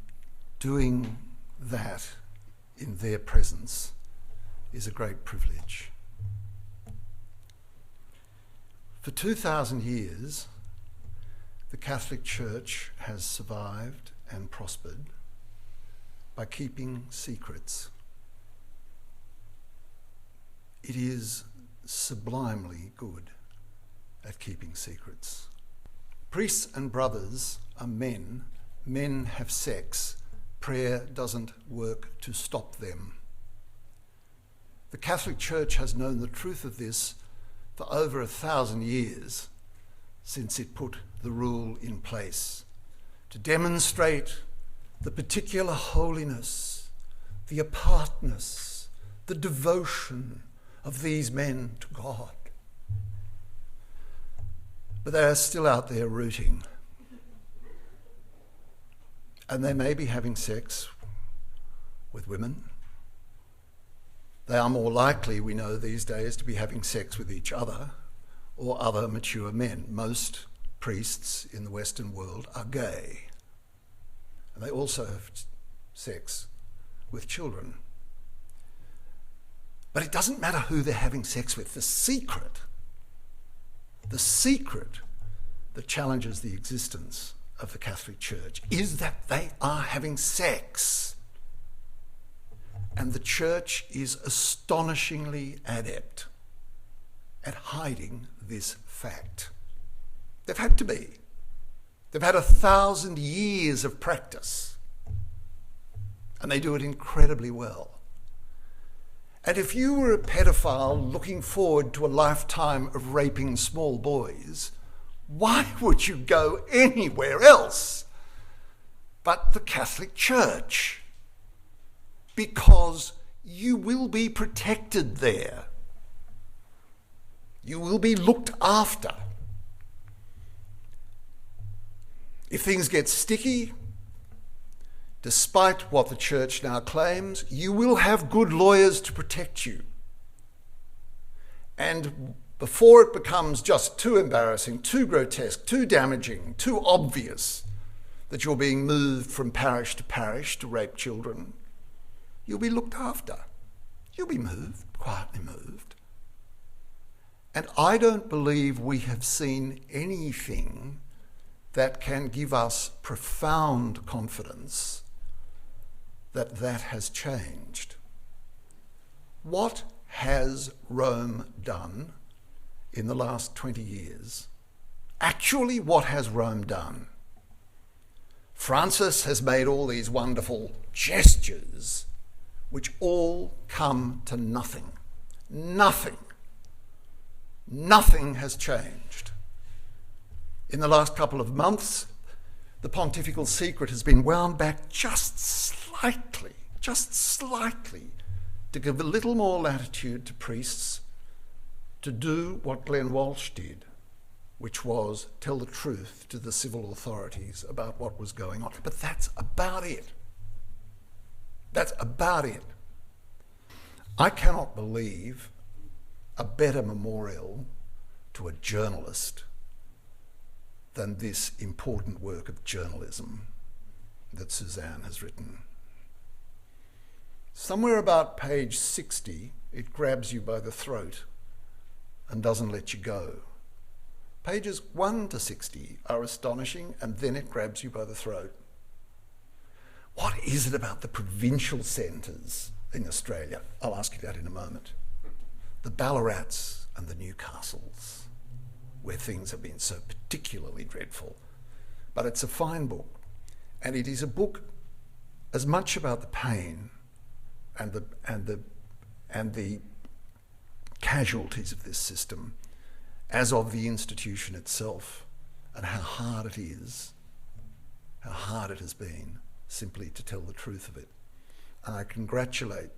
doing that in their presence is a great privilege. For 2,000 years, the Catholic Church has survived and prospered by keeping secrets. It is sublimely good at keeping secrets. Priests and brothers are men. Men have sex. Prayer doesn't work to stop them. The Catholic Church has known the truth of this for over 1,000 years since it put the rule in place to demonstrate the particular holiness, the apartness, the devotion of these men to God. But they are still out there rooting. And they may be having sex with women. They are more likely, we know these days, to be having sex with each other or other mature men. Most priests in the Western world are gay. And they also have sex with children. But it doesn't matter who they're having sex with. The secret that challenges the existence of the Catholic Church is that they are having sex. And the Church is astonishingly adept at hiding this fact. They've had to be. They've had 1,000 years of practice. And they do it incredibly well. And if you were a pedophile looking forward to a lifetime of raping small boys, why would you go anywhere else but the Catholic Church? Because you will be protected there. You will be looked after. If things get sticky, despite what the Church now claims, you will have good lawyers to protect you. And before it becomes just too embarrassing, too grotesque, too damaging, too obvious that you're being moved from parish to rape children, you'll be looked after. You'll be moved, quietly moved. And I don't believe we have seen anything that can give us profound confidence that that has changed. What has Rome done in the last 20 years? Actually, what has Rome done? Francis has made all these wonderful gestures which all come to nothing. Nothing. Nothing has changed. In the last couple of months, the pontifical secret has been wound back just slightly, to give a little more latitude to priests to do what Glenn Walsh did, which was tell the truth to the civil authorities about what was going on. But that's about it. That's about it. I cannot believe a better memorial to a journalist than this important work of journalism that Suzanne has written. Somewhere about page 60, it grabs you by the throat and doesn't let you go. Pages 1 to 60 are astonishing, and then it grabs you by the throat. What is it about the provincial centres in Australia? I'll ask you that in a moment. The Ballarats and the Newcastles, where things have been so particularly dreadful. But it's a fine book, and it is a book as much about the pain and the casualties of this system as of the institution itself, and how hard it is, how hard it has been simply to tell the truth of it. And I congratulate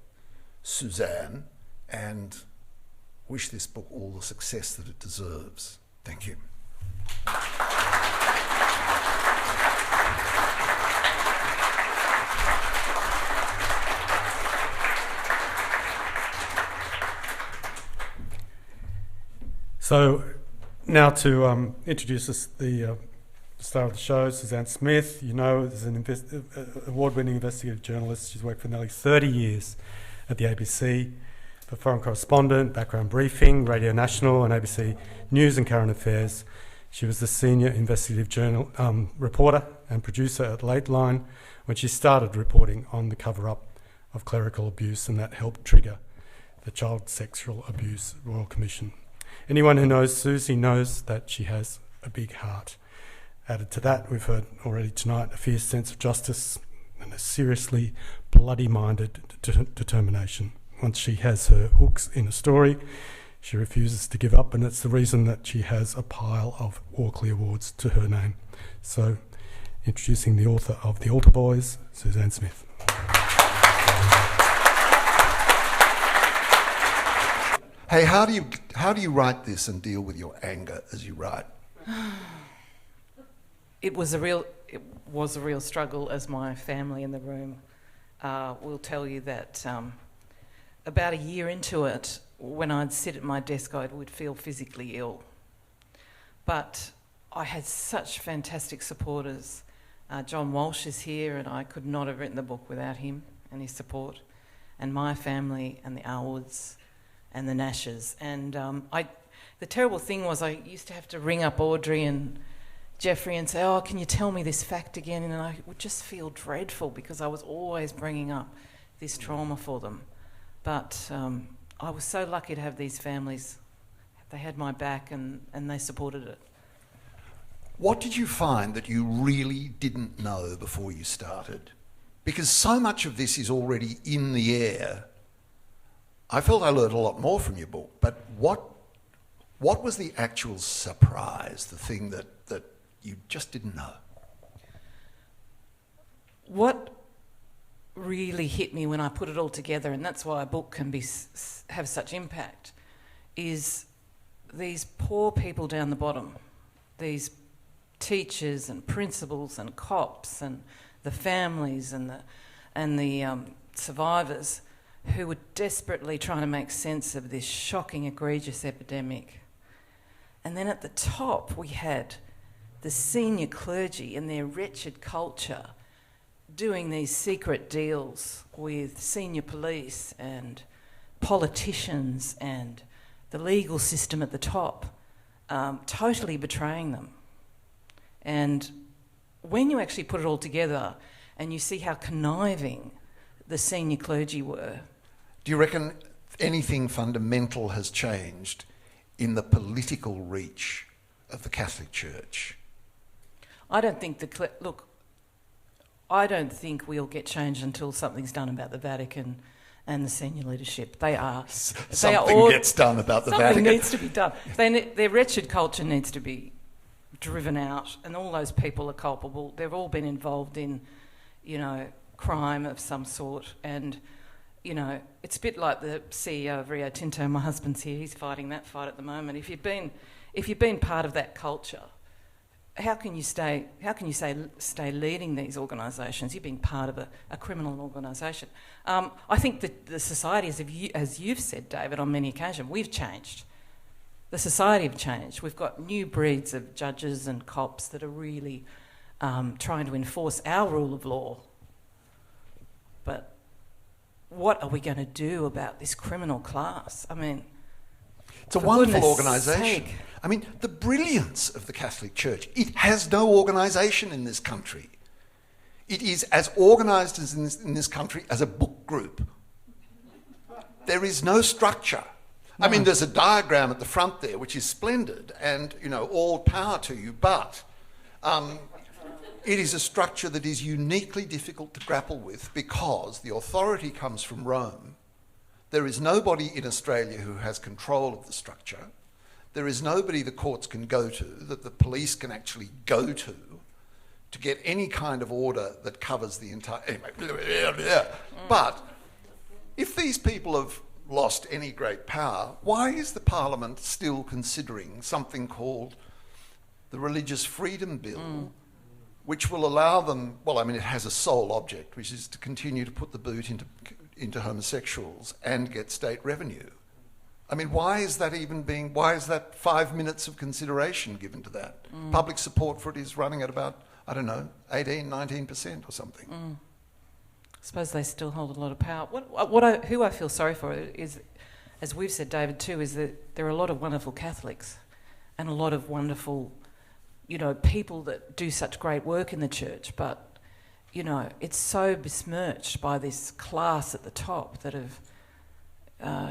Suzanne and wish this book all the success that it deserves. Thank you. So now to introduce us the star of the show, Suzanne Smith. You know, is an award-winning investigative journalist. She's worked for nearly 30 years at the ABC, for foreign correspondent, background briefing, Radio National and ABC News and Current Affairs. She was the senior investigative reporter and producer at Lateline when she started reporting on the cover-up of clerical abuse, and that helped trigger the Child Sexual Abuse Royal Commission. Anyone who knows Susie knows that she has a big heart. Added to that, we've heard already tonight, a fierce sense of justice and a seriously bloody-minded determination. Once she has her hooks in a story, she refuses to give up, and it's the reason that she has a pile of Walkley Awards to her name. So, introducing the author of The Altar Boys, Suzanne Smith. Hey, how do you write this and deal with your anger as you write? It was a real struggle, as my family in the room will tell you that about a year into it, when I'd sit at my desk, I would feel physically ill. But I had such fantastic supporters. John Walsh is here, and I could not have written the book without him and his support, and my family and the Alwoods and the Nashes. And the terrible thing was I used to have to ring up Audrey and Jeffrey and say, "Oh, can you tell me this fact again?" And I would just feel dreadful because I was always bringing up this trauma for them. But I was so lucky to have these families. They had my back and they supported it. What did you find that you really didn't know before you started? Because so much of this is already in the air. I felt I learned a lot more from your book, but what was the actual surprise, the thing that you just didn't know? What really hit me when I put it all together, and that's why a book can have such impact, is these poor people down the bottom, these teachers and principals and cops and the families and the survivors who were desperately trying to make sense of this shocking, egregious epidemic. And then at the top we had the senior clergy and their wretched culture doing these secret deals with senior police and politicians and the legal system at the top, totally betraying them. And when you actually put it all together and you see how conniving the senior clergy were. Do you reckon anything fundamental has changed in the political reach of the Catholic Church? I don't think I don't think we'll get change until something's done about the Vatican and the senior leadership. Something gets done about the Vatican. Something needs to be done. Their wretched culture needs to be driven out, and all those people are culpable. They've all been involved in, crime of some sort. And, it's a bit like the CEO of Rio Tinto. My husband's here. He's fighting that fight at the moment. If you've been part of that culture, how can you stay leading these organisations? You've been part of a criminal organisation. I think that the society, as you've said, David, on many occasions, we've changed. The society have changed. We've got new breeds of judges and cops that are really trying to enforce our rule of law. But what are we going to do about this criminal class? I mean, it's a wonderful organisation. I mean, the brilliance of the Catholic Church, it has no organisation in this country. It is as organised as in this country as a book group. There is no structure. I mean, there's a diagram at the front there, which is splendid, and, you know, all power to you, but it is a structure that is uniquely difficult to grapple with because the authority comes from Rome. There is nobody in Australia who has control of the structure. There is nobody the courts can go to, that the police can actually go to get any kind of order that covers the entire... Anyway, but if these people have lost any great power, why is the Parliament still considering something called the Religious Freedom Bill, which will allow them... Well, I mean, it has a sole object, which is to continue to put the boot into homosexuals and get state revenue. I mean, why is that 5 minutes of consideration given to that? Public support for it is running at about, I don't know, 19% or something. I suppose they still hold a lot of power. Who I feel sorry for is, as we've said, David, too, is that there are a lot of wonderful Catholics and a lot of wonderful, you know, people that do such great work in the church, but, you know, it's so besmirched by this class at the top that have,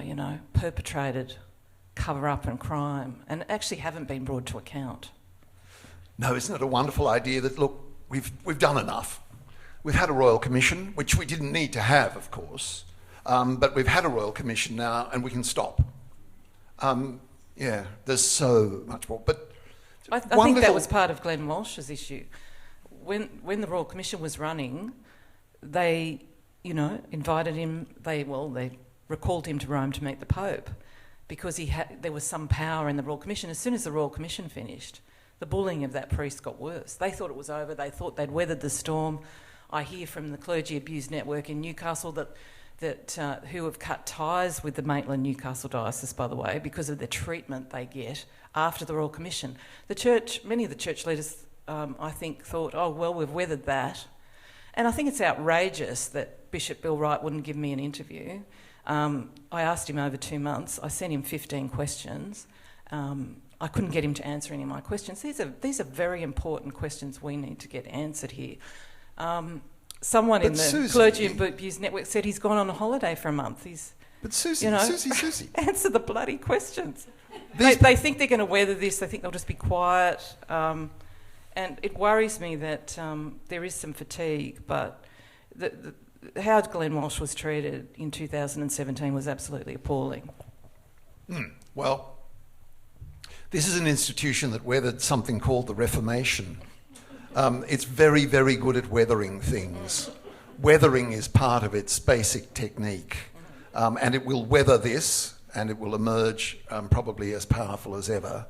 you know, perpetrated cover-up and crime and actually haven't been brought to account. No, isn't it a wonderful idea that, look, we've done enough. We've had a Royal Commission, which we didn't need to have, of course, but we've had a Royal Commission now and we can stop. Yeah, there's so much more. But I think that was part of Glenn Walsh's issue. When the Royal Commission was running, they, you know, invited him, they recalled him to Rome to meet the Pope because there was some power in the Royal Commission. As soon as the Royal Commission finished, the bullying of that priest got worse. They thought it was over. They thought they'd weathered the storm. I hear from the Clergy Abuse Network in Newcastle that who have cut ties with the Maitland Newcastle Diocese, by the way, because of the treatment they get after the Royal Commission. The church, many of the church leaders, I think, thought, oh, well, we've weathered that. And I think it's outrageous that Bishop Bill Wright wouldn't give me an interview. I asked him over 2 months. I sent him 15 questions. I couldn't get him to answer any of my questions. These are very important questions we need to get answered here. Someone in the Susie, Clergy and Abuse Network said he's gone on a holiday for a month. Susie, answer the bloody questions. They think they're going to weather this. They think they'll just be quiet. And it worries me that there is some fatigue, but how Glenn Walsh was treated in 2017 was absolutely appalling. Well, this is an institution that weathered something called the Reformation. It's very, very good at weathering things. Weathering is part of its basic technique. And it will weather this, and it will emerge probably as powerful as ever,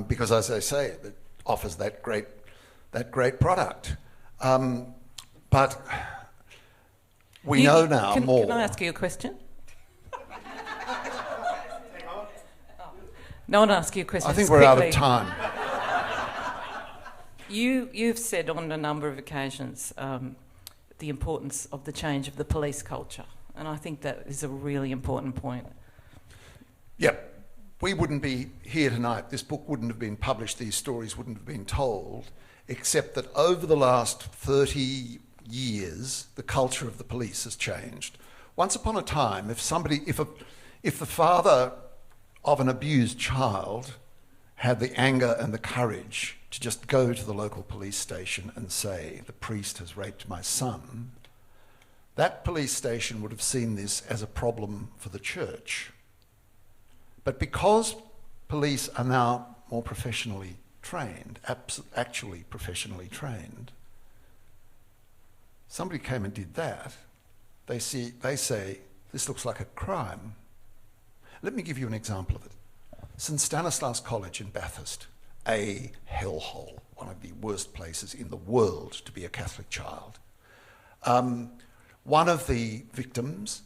because, as I say, it offers that great product. But we know now more. Can I ask you a question? No one ask you a question. I think we're out of time. You've said on a number of occasions the importance of the change of the police culture, and I think that is a really important point. Yep. We wouldn't be here tonight, this book wouldn't have been published, these stories wouldn't have been told, except that over the last 30 years, the culture of the police has changed. Once upon a time, if the father of an abused child had the anger and the courage to just go to the local police station and say, the priest has raped my son, that police station would have seen this as a problem for the church. But because police are now more professionally trained, actually professionally trained, somebody came and did that, they say, this looks like a crime. Let me give you an example of it. St Stanislaus College in Bathurst, a hellhole one of the worst places in the world to be a Catholic child. One of the victims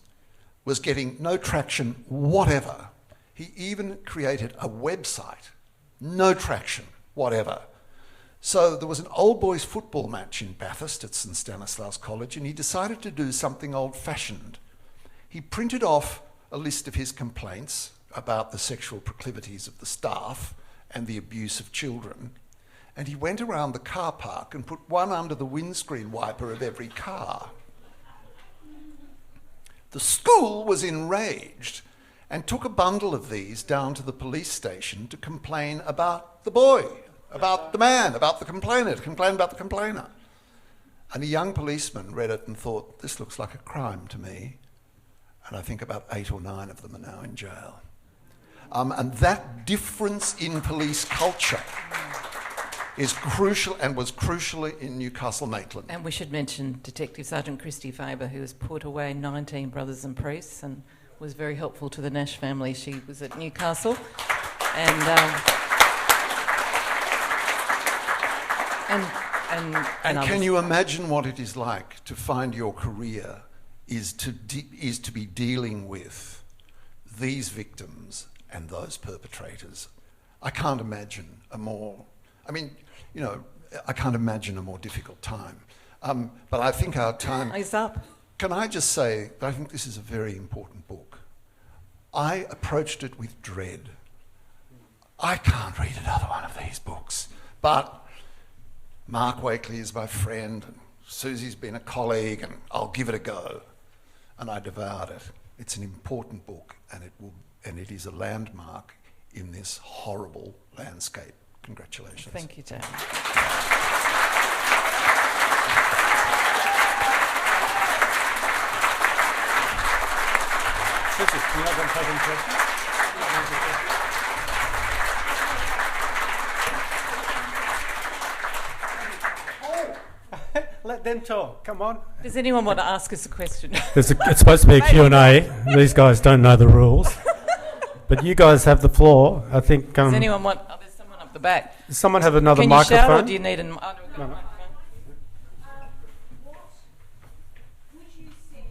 was getting no traction whatever. He even created a website, no traction whatever. So there was an old boys football match in Bathurst at St Stanislaus College, and he decided to do something old-fashioned. He printed off a list of his complaints about the sexual proclivities of the staff and the abuse of children, and he went around the car park and put one under the windscreen wiper of every car. The school was enraged and took a bundle of these down to the police station to complain about the boy, about the man, about the complainer, to complain about the complainer. And a young policeman read it and thought, this looks like a crime to me. And I think about 8 or 9 of them are now in jail. And that difference in police culture is crucial and was crucial in Newcastle Maitland. And we should mention Detective Sergeant Christy Faber, who has put away 19 brothers and priests and was very helpful to the Nash family. She was at Newcastle. And can you imagine what it is like to find your career is to be dealing with these victims and those perpetrators? I can't imagine a more difficult time. But I think our time is up. Can I just say that I think this is a very important book. I approached it with dread. I can't read another one of these books, but Mark Wakely is my friend, and Susie's been a colleague, and I'll give it a go. And I devoured it. It's an important book, and it is a landmark in this horrible landscape. Congratulations. Thank you, Jane. Susie, can you have them taking questions? Let them talk. Come on. Does anyone want to ask us a question? It's supposed to be a Q&A. These guys don't know the rules. But you guys have the floor. I think... Does anyone want... Oh, there's someone up the back. Does someone have another Can you microphone? shout, or do you need a microphone? No. What would you send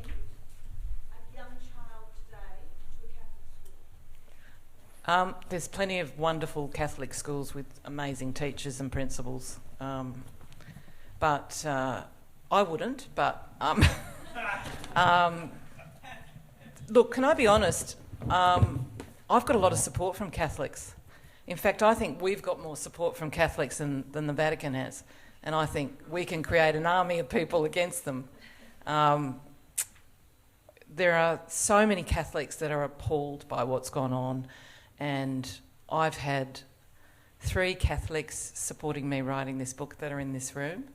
a young child today to a Catholic school? There's plenty of wonderful Catholic schools with amazing teachers and principals. But I wouldn't. But look, can I be honest? I've got a lot of support from Catholics. In fact, I think we've got more support from Catholics than the Vatican has. And I think we can create an army of people against them. There are so many Catholics that are appalled by what's gone on. And I've had 3 Catholics supporting me writing this book that are in this room.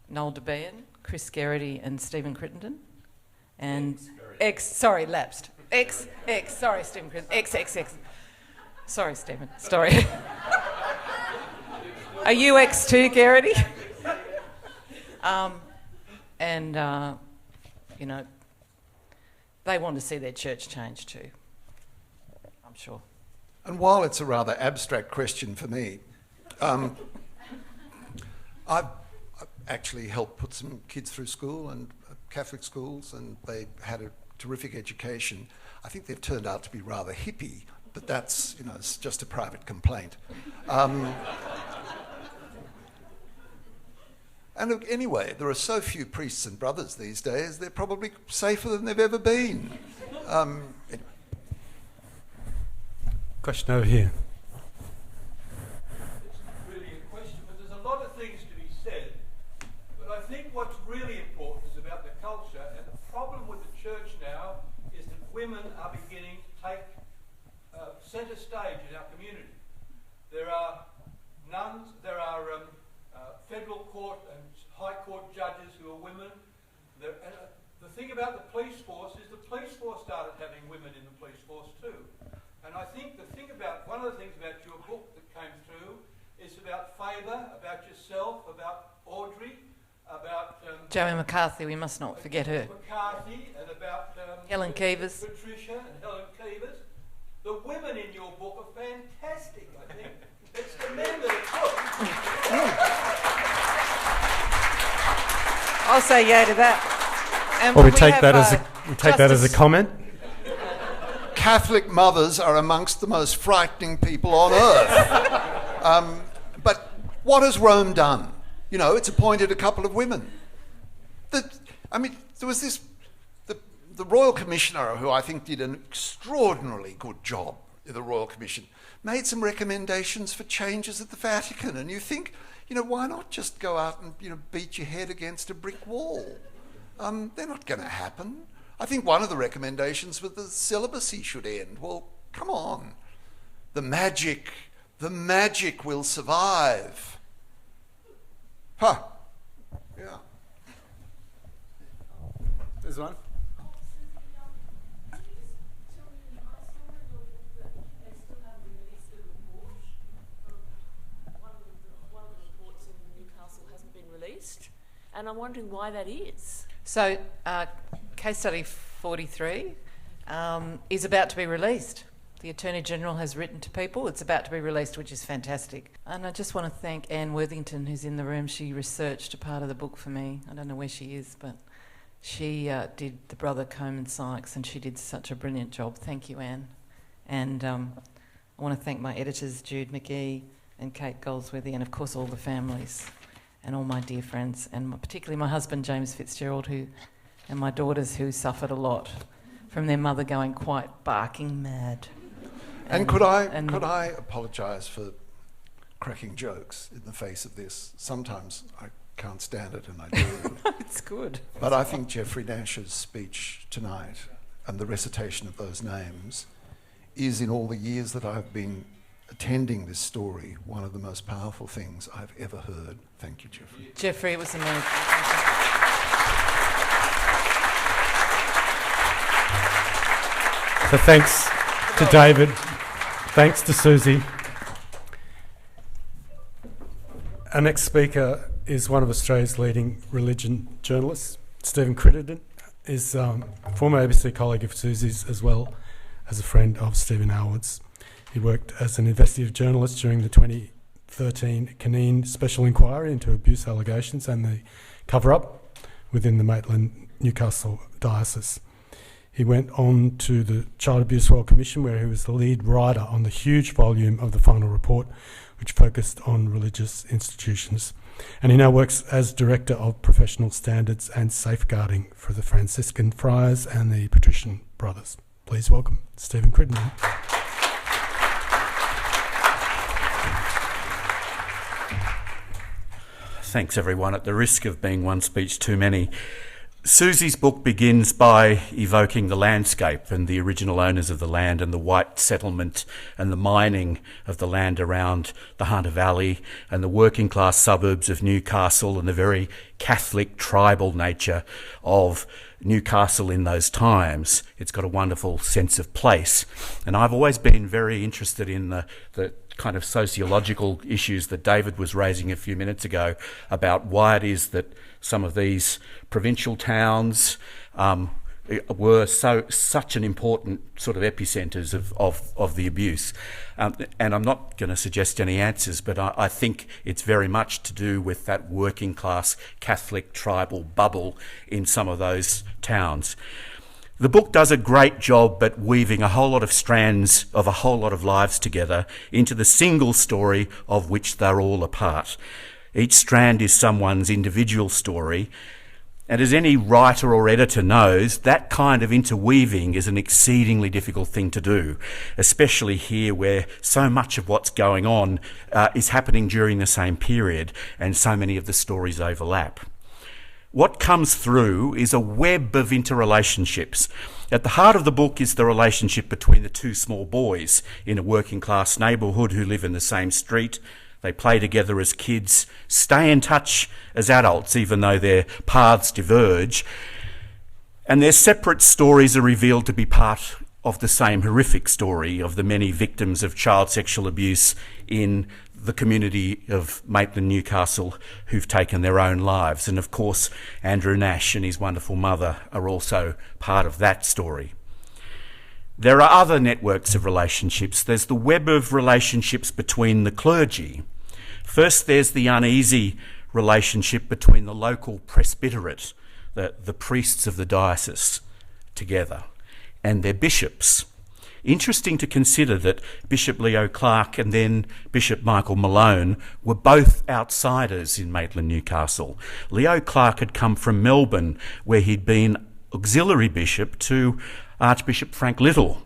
Noel DeBean, Chris Geraghty and Stephen Crittenden. And lapsed. Sorry, Stephen Crittenden. Sorry, Stephen. Sorry. Are you X too, Geraghty? They want to see their church change too, I'm sure. And while it's a rather abstract question for me, I've actually helped put some kids through school and Catholic schools, and they had a terrific education. I think they've turned out to be rather hippie, but that's, it's just a private complaint. And look, anyway, there are so few priests and brothers these days, they're probably safer than they've ever been. Anyway. Question over here. It's really a question, but there's a lot of things to be said. But I think what's really important is about the culture, and the problem with the church now is that women are beginning to take centre stage in our community. There are nuns, there are federal court and high court judges who are women. And the thing about the police force is the police force started having women in the police force too. And I think one of the things about your book that came through is about Faber, about yourself, about Audrey, about... Joey McCarthy, we must not forget her. McCarthy, and about... Helen Keevers. Patricia and Helen Keevers. The women in your book are fantastic, I think. It's the men that are good. I'll say yay to that. And Well, we we take have, that as a comment. Catholic mothers are amongst the most frightening people on earth. But what has Rome done? You know, it's appointed a couple of women. There was this, the Royal Commissioner, who I think did an extraordinarily good job in the Royal Commission, made some recommendations for changes at the Vatican. And you think, why not just go out and, beat your head against a brick wall? They're not going to happen. I think one of the recommendations was the celibacy should end. Well, come on. The magic will survive. Huh. Yeah. There's one. And I'm wondering why that is. So, case study 43 is about to be released. The Attorney General has written to people. It's about to be released, which is fantastic. And I just want to thank Anne Worthington, who's in the room. She researched a part of the book for me. I don't know where she is, but she did the Brother Coleman Sykes, and she did such a brilliant job. Thank you, Anne. And I want to thank my editors, Jude McGee and Kate Goldsworthy, and of course all the families and all my dear friends, and particularly my husband, James Fitzgerald, and my daughters, who suffered a lot from their mother going quite barking mad. And could I apologise for cracking jokes in the face of this? Sometimes I can't stand it, and I do. It's good. But I think Geoffrey Nash's speech tonight and the recitation of those names is, in all the years that I've been attending this story, one of the most powerful things I've ever heard. Thank you, Geoffrey. Geoffrey, it was amazing. So thanks to David, thanks to Susie. Our next speaker is one of Australia's leading religion journalists. Stephen Crittenden is a former ABC colleague of Susie's, as well as a friend of Stephen Alwood's. He worked as an investigative journalist during the 2013 Canine Special Inquiry into abuse allegations and the cover-up within the Maitland Newcastle Diocese. He went on to the Child Abuse Royal Commission, where he was the lead writer on the huge volume of the final report, which focused on religious institutions. And he now works as Director of Professional Standards and Safeguarding for the Franciscan Friars and the Patrician Brothers. Please welcome Stephen Crittenden. Thanks, everyone. At the risk of being one speech too many, Susie's book begins by evoking the landscape and the original owners of the land and the white settlement and the mining of the land around the Hunter Valley and the working class suburbs of Newcastle and the very Catholic tribal nature of Newcastle in those times. It's got a wonderful sense of place. And I've always been very interested in the kind of sociological issues that David was raising a few minutes ago about why it is that some of these provincial towns were such an important sort of epicentres of the abuse. And I'm not going to suggest any answers, but I think it's very much to do with that working class Catholic tribal bubble in some of those towns. The book does a great job at weaving a whole lot of strands of a whole lot of lives together into the single story of which they're all a part. Each strand is someone's individual story, and as any writer or editor knows, that kind of interweaving is an exceedingly difficult thing to do, especially here where so much of what's going on is happening during the same period and so many of the stories overlap. What comes through is a web of interrelationships. At the heart of the book is the relationship between the two small boys in a working class neighbourhood who live in the same street. They play together as kids, stay in touch as adults even though their paths diverge, and their separate stories are revealed to be part of the same horrific story of the many victims of child sexual abuse in the community of Maitland Newcastle who've taken their own lives. And of course, Andrew Nash and his wonderful mother are also part of that story. There are other networks of relationships. There's the web of relationships between the clergy. First, there's the uneasy relationship between the local presbyterate, the priests of the diocese, together, and their bishops. Interesting to consider that Bishop Leo Clark and then Bishop Michael Malone were both outsiders in Maitland Newcastle. Leo Clark had come from Melbourne, where he'd been auxiliary bishop to Archbishop Frank Little.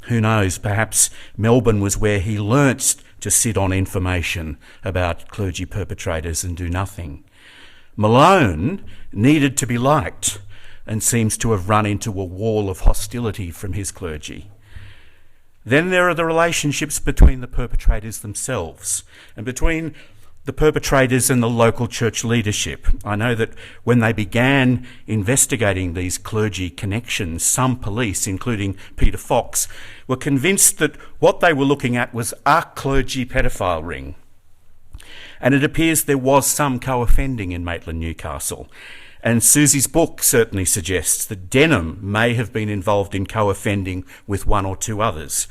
Who knows, perhaps Melbourne was where he learnt to sit on information about clergy perpetrators and do nothing. Malone needed to be liked and seems to have run into a wall of hostility from his clergy. Then there are the relationships between the perpetrators themselves and between the perpetrators and the local church leadership. I know that when they began investigating these clergy connections, some police, including Peter Fox, were convinced that what they were looking at was a clergy pedophile ring. And it appears there was some co-offending in Maitland Newcastle. And Susie's book certainly suggests that Denham may have been involved in co-offending with one or two others.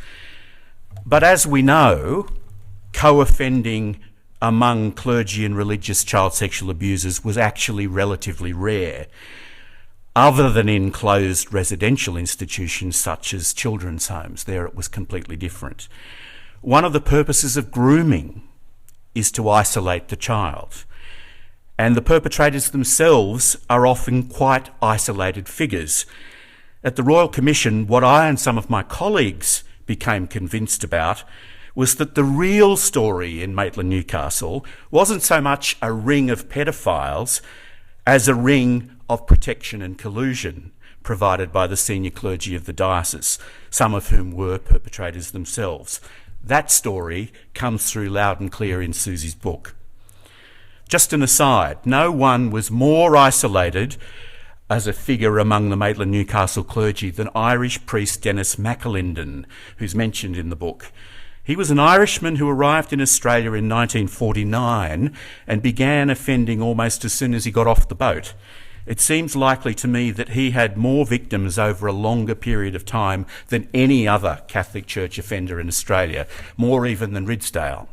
But as we know, co-offending among clergy and religious child sexual abusers was actually relatively rare, other than in closed residential institutions such as children's homes. There it was completely different. One of the purposes of grooming is to isolate the child. And the perpetrators themselves are often quite isolated figures. At the Royal Commission, what I and some of my colleagues became convinced about was that the real story in Maitland Newcastle wasn't so much a ring of pedophiles as a ring of protection and collusion provided by the senior clergy of the diocese, some of whom were perpetrators themselves. That story comes through loud and clear in Susie's book. Just an aside, no one was more isolated as a figure among the Maitland Newcastle clergy than Irish priest Dennis McAlinden, who's mentioned in the book. He was an Irishman who arrived in Australia in 1949 and began offending almost as soon as he got off the boat. It seems likely to me that he had more victims over a longer period of time than any other Catholic Church offender in Australia, more even than Ridsdale.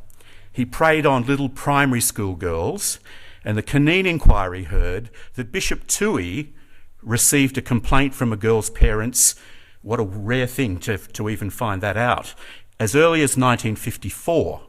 He preyed on little primary school girls, and the Quinn inquiry heard that Bishop Toohey received a complaint from a girl's parents. What a rare thing to even find that out. As early as 1954.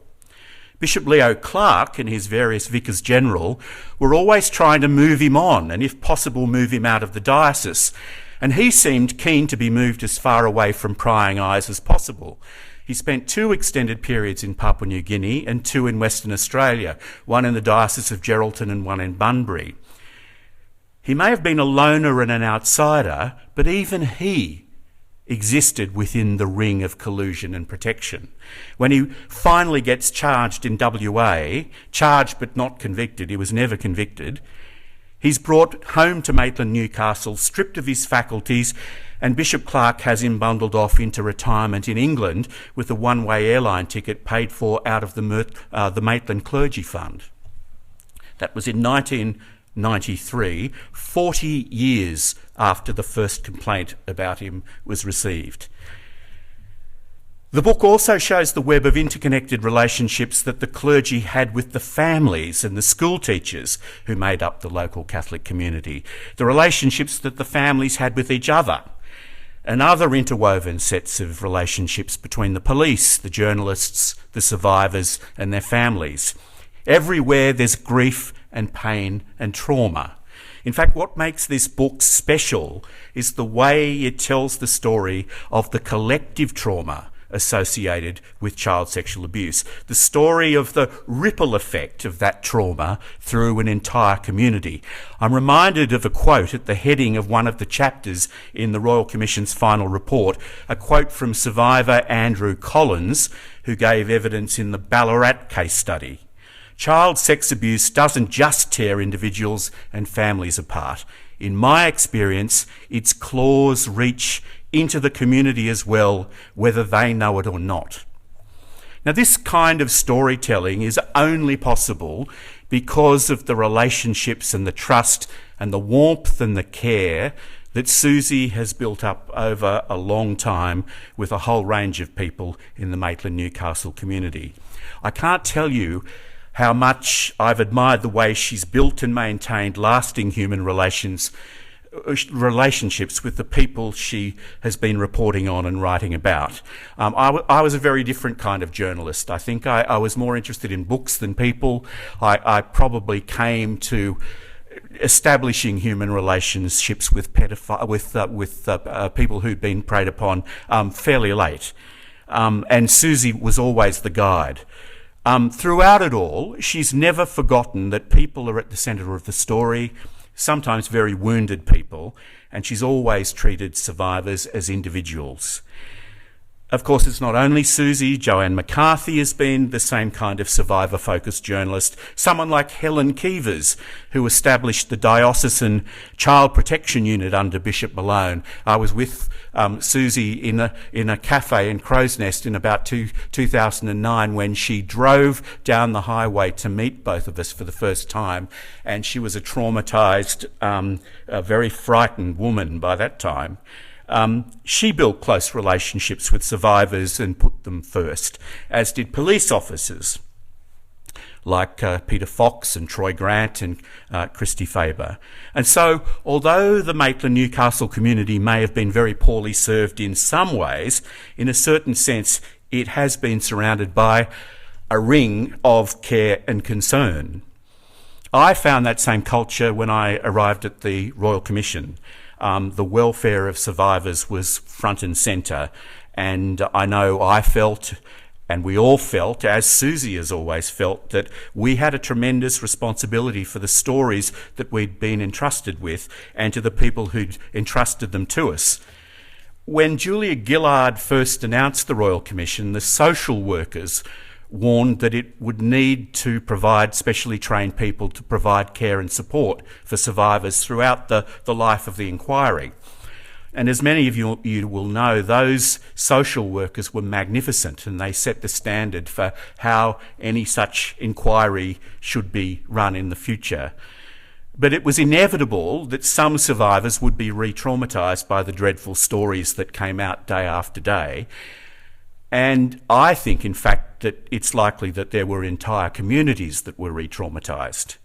Bishop Leo Clark and his various vicars general were always trying to move him on and, if possible, move him out of the diocese. And he seemed keen to be moved as far away from prying eyes as possible. He spent 2 extended periods in Papua New Guinea and 2 in Western Australia, one in the Diocese of Geraldton and one in Bunbury. He may have been a loner and an outsider, but even he existed within the ring of collusion and protection. When he finally gets charged in WA, charged but not convicted, he was never convicted, he's brought home to Maitland Newcastle, stripped of his faculties, and Bishop Clark has him bundled off into retirement in England with a one-way airline ticket paid for out of the Maitland Clergy Fund. That was in 1993, 40 years after the first complaint about him was received. The book also shows the web of interconnected relationships that the clergy had with the families and the school teachers who made up the local Catholic community, the relationships that the families had with each other, and other interwoven sets of relationships between the police, the journalists, the survivors and their families. Everywhere there's grief and pain and trauma. In fact, what makes this book special is the way it tells the story of the collective trauma associated with child sexual abuse, the story of the ripple effect of that trauma through an entire community. I'm reminded of a quote at the heading of one of the chapters in the Royal Commission's final report, a quote from survivor Andrew Collins, who gave evidence in the Ballarat case study. Child sex abuse doesn't just tear individuals and families apart. In my experience, its claws reach into the community as well, whether they know it or not. Now, this kind of storytelling is only possible because of the relationships and the trust and the warmth and the care that Susie has built up over a long time with a whole range of people in the Maitland Newcastle community. I can't tell you how much I've admired the way she's built and maintained lasting human relationships with the people she has been reporting on and writing about. I was a very different kind of journalist. I think I was more interested in books than people. I probably came to establishing human relationships with people who'd been preyed upon fairly late. And Susie was always the guide. Throughout it all, she's never forgotten that people are at the centre of the story, sometimes very wounded people, and she's always treated survivors as individuals. Of course, it's not only Susie. Joanne McCarthy has been the same kind of survivor-focused journalist. Someone like Helen Keevers, who established the Diocesan Child Protection Unit under Bishop Malone. I was with Susie in a cafe in Crow's Nest in about 2009 when she drove down the highway to meet both of us for the first time, and she was a traumatised, a very frightened woman by that time. She built close relationships with survivors and put them first, as did police officers like Peter Fox and Troy Grant and Christy Faber. And so, although the Maitland-Newcastle community may have been very poorly served in some ways, in a certain sense it has been surrounded by a ring of care and concern. I found that same culture when I arrived at the Royal Commission. The welfare of survivors was front and centre, and I know I felt, and we all felt, as Susie has always felt, that we had a tremendous responsibility for the stories that we'd been entrusted with and to the people who'd entrusted them to us. When Julia Gillard first announced the Royal Commission, the social workers warned that it would need to provide specially trained people to provide care and support for survivors throughout the life of the inquiry. And as many of you will know, those social workers were magnificent, and they set the standard for how any such inquiry should be run in the future. But it was inevitable that some survivors would be re-traumatised by the dreadful stories that came out day after day. And I think, in fact, that it's likely that there were entire communities that were re-traumatised.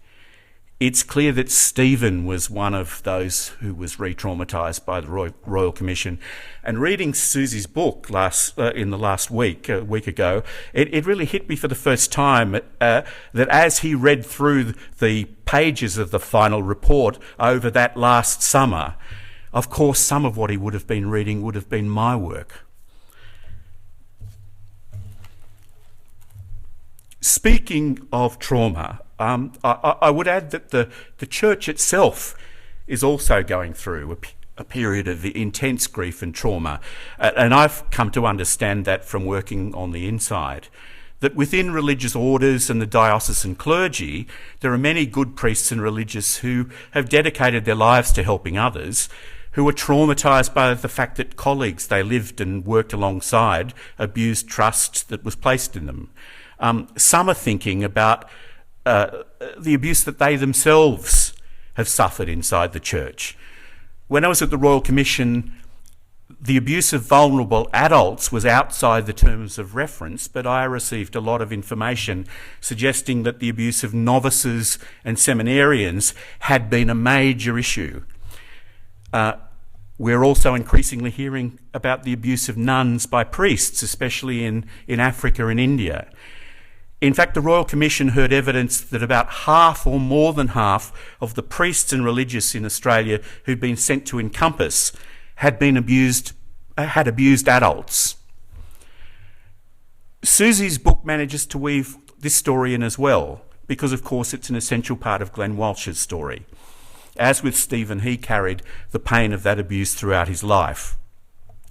It's clear that Stephen was one of those who was re-traumatised by the Royal Commission. And reading Susie's book in the last week, a week ago, it really hit me for the first time that as he read through the pages of the final report over that last summer, of course, some of what he would have been reading would have been my work. Speaking of trauma, I would add that the church itself is also going through a period of intense grief and trauma. And I've come to understand that from working on the inside, that within religious orders and the diocesan clergy, there are many good priests and religious who have dedicated their lives to helping others, who are traumatised by the fact that colleagues they lived and worked alongside abused trust that was placed in them. Some are thinking about the abuse that they themselves have suffered inside the church. When I was at the Royal Commission, the abuse of vulnerable adults was outside the terms of reference, but I received a lot of information suggesting that the abuse of novices and seminarians had been a major issue. We're also increasingly hearing about the abuse of nuns by priests, especially in Africa and India. In fact, the Royal Commission heard evidence that about half or more than half of the priests and religious in Australia who'd been sent to Encompass had abused adults. Susie's book manages to weave this story in as well, because of course it's an essential part of Glenn Walsh's story. As with Stephen, he carried the pain of that abuse throughout his life.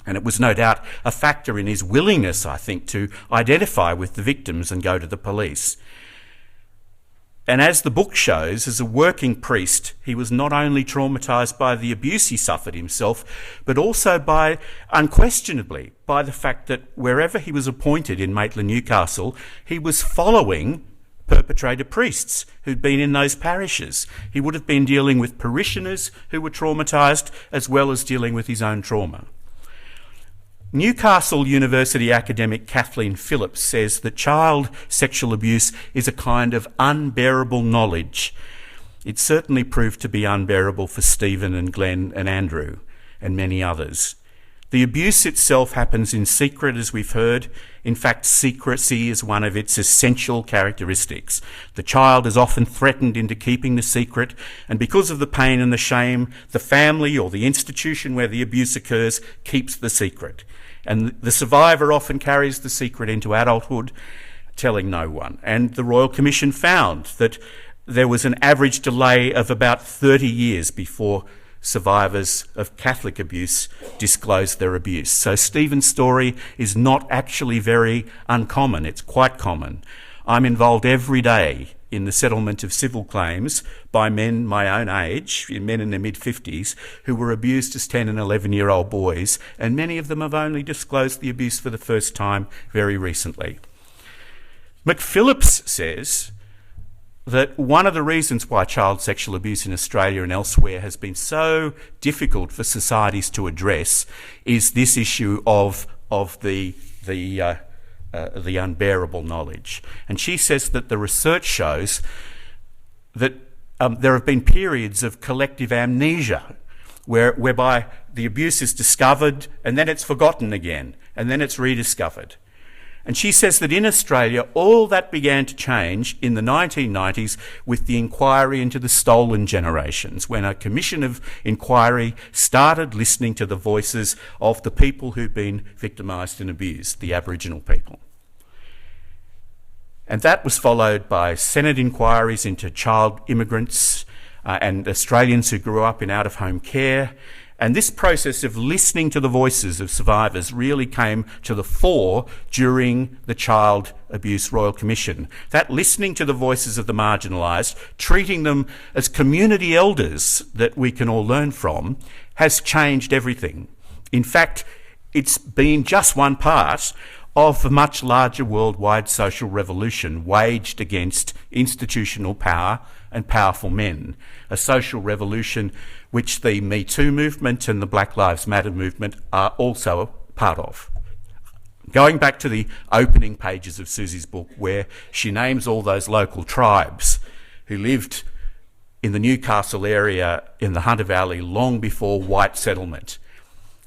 And it was no doubt a factor in his willingness, I think, to identify with the victims and go to the police. And as the book shows, as a working priest, he was not only traumatised by the abuse he suffered himself, but also unquestionably, by the fact that wherever he was appointed in Maitland-Newcastle, he was following perpetrator priests who'd been in those parishes. He would have been dealing with parishioners who were traumatised, as well as dealing with his own trauma. Newcastle University academic Kathleen Phillips says that child sexual abuse is a kind of unbearable knowledge. It certainly proved to be unbearable for Stephen and Glenn and Andrew and many others. The abuse itself happens in secret, as we've heard. In fact, secrecy is one of its essential characteristics. The child is often threatened into keeping the secret, and because of the pain and the shame, the family or the institution where the abuse occurs keeps the secret. And the survivor often carries the secret into adulthood, telling no one. And the Royal Commission found that there was an average delay of about 30 years before survivors of Catholic abuse disclosed their abuse. So Stephen's story is not actually very uncommon, it's quite common. I'm involved every day in the settlement of civil claims by men my own age, men in their mid-50s, who were abused as 10 and 11-year-old boys, and many of them have only disclosed the abuse for the first time very recently. McPhillips says that one of the reasons why child sexual abuse in Australia and elsewhere has been so difficult for societies to address is this issue of the unbearable knowledge. And she says that the research shows that there have been periods of collective amnesia whereby the abuse is discovered and then it's forgotten again and then it's rediscovered. And she says that in Australia, all that began to change in the 1990s with the inquiry into the stolen generations, when a commission of inquiry started listening to the voices of the people who'd been victimised and abused, the Aboriginal people. And that was followed by Senate inquiries into child immigrants and Australians who grew up in out-of-home care. And this process of listening to the voices of survivors really came to the fore during the Child Abuse Royal Commission. That listening to the voices of the marginalised, treating them as community elders that we can all learn from, has changed everything. In fact, it's been just one part of a much larger worldwide social revolution waged against institutional power and powerful men, a social revolution which the Me Too movement and the Black Lives Matter movement are also part of. Going back to the opening pages of Susie's book, where she names all those local tribes who lived in the Newcastle area in the Hunter Valley long before white settlement,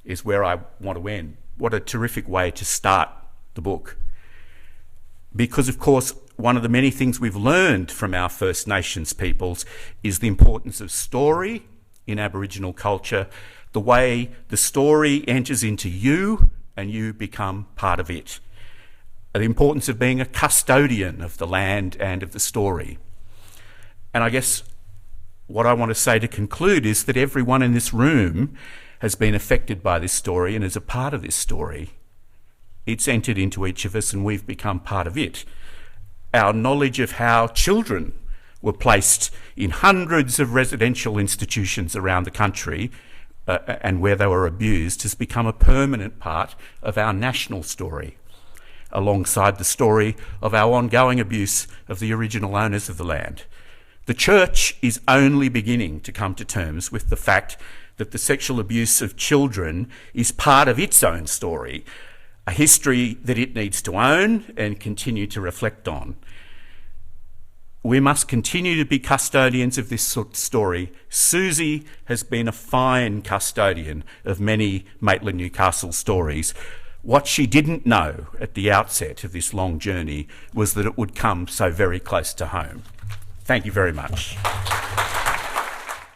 is where I want to end. What a terrific way to start the book. Because, of course, one of the many things we've learned from our First Nations peoples is the importance of story in Aboriginal culture, the way the story enters into you and you become part of it. The importance of being a custodian of the land and of the story. And I guess what I want to say to conclude is that everyone in this room has been affected by this story and is a part of this story. It's entered into each of us and we've become part of it. Our knowledge of how children were placed in hundreds of residential institutions around the country and where they were abused has become a permanent part of our national story, alongside the story of our ongoing abuse of the original owners of the land. The Church is only beginning to come to terms with the fact that the sexual abuse of children is part of its own story, a history that it needs to own and continue to reflect on. We must continue to be custodians of this story. Susie has been a fine custodian of many Maitland Newcastle stories. What she didn't know at the outset of this long journey was that it would come so very close to home. Thank you very much.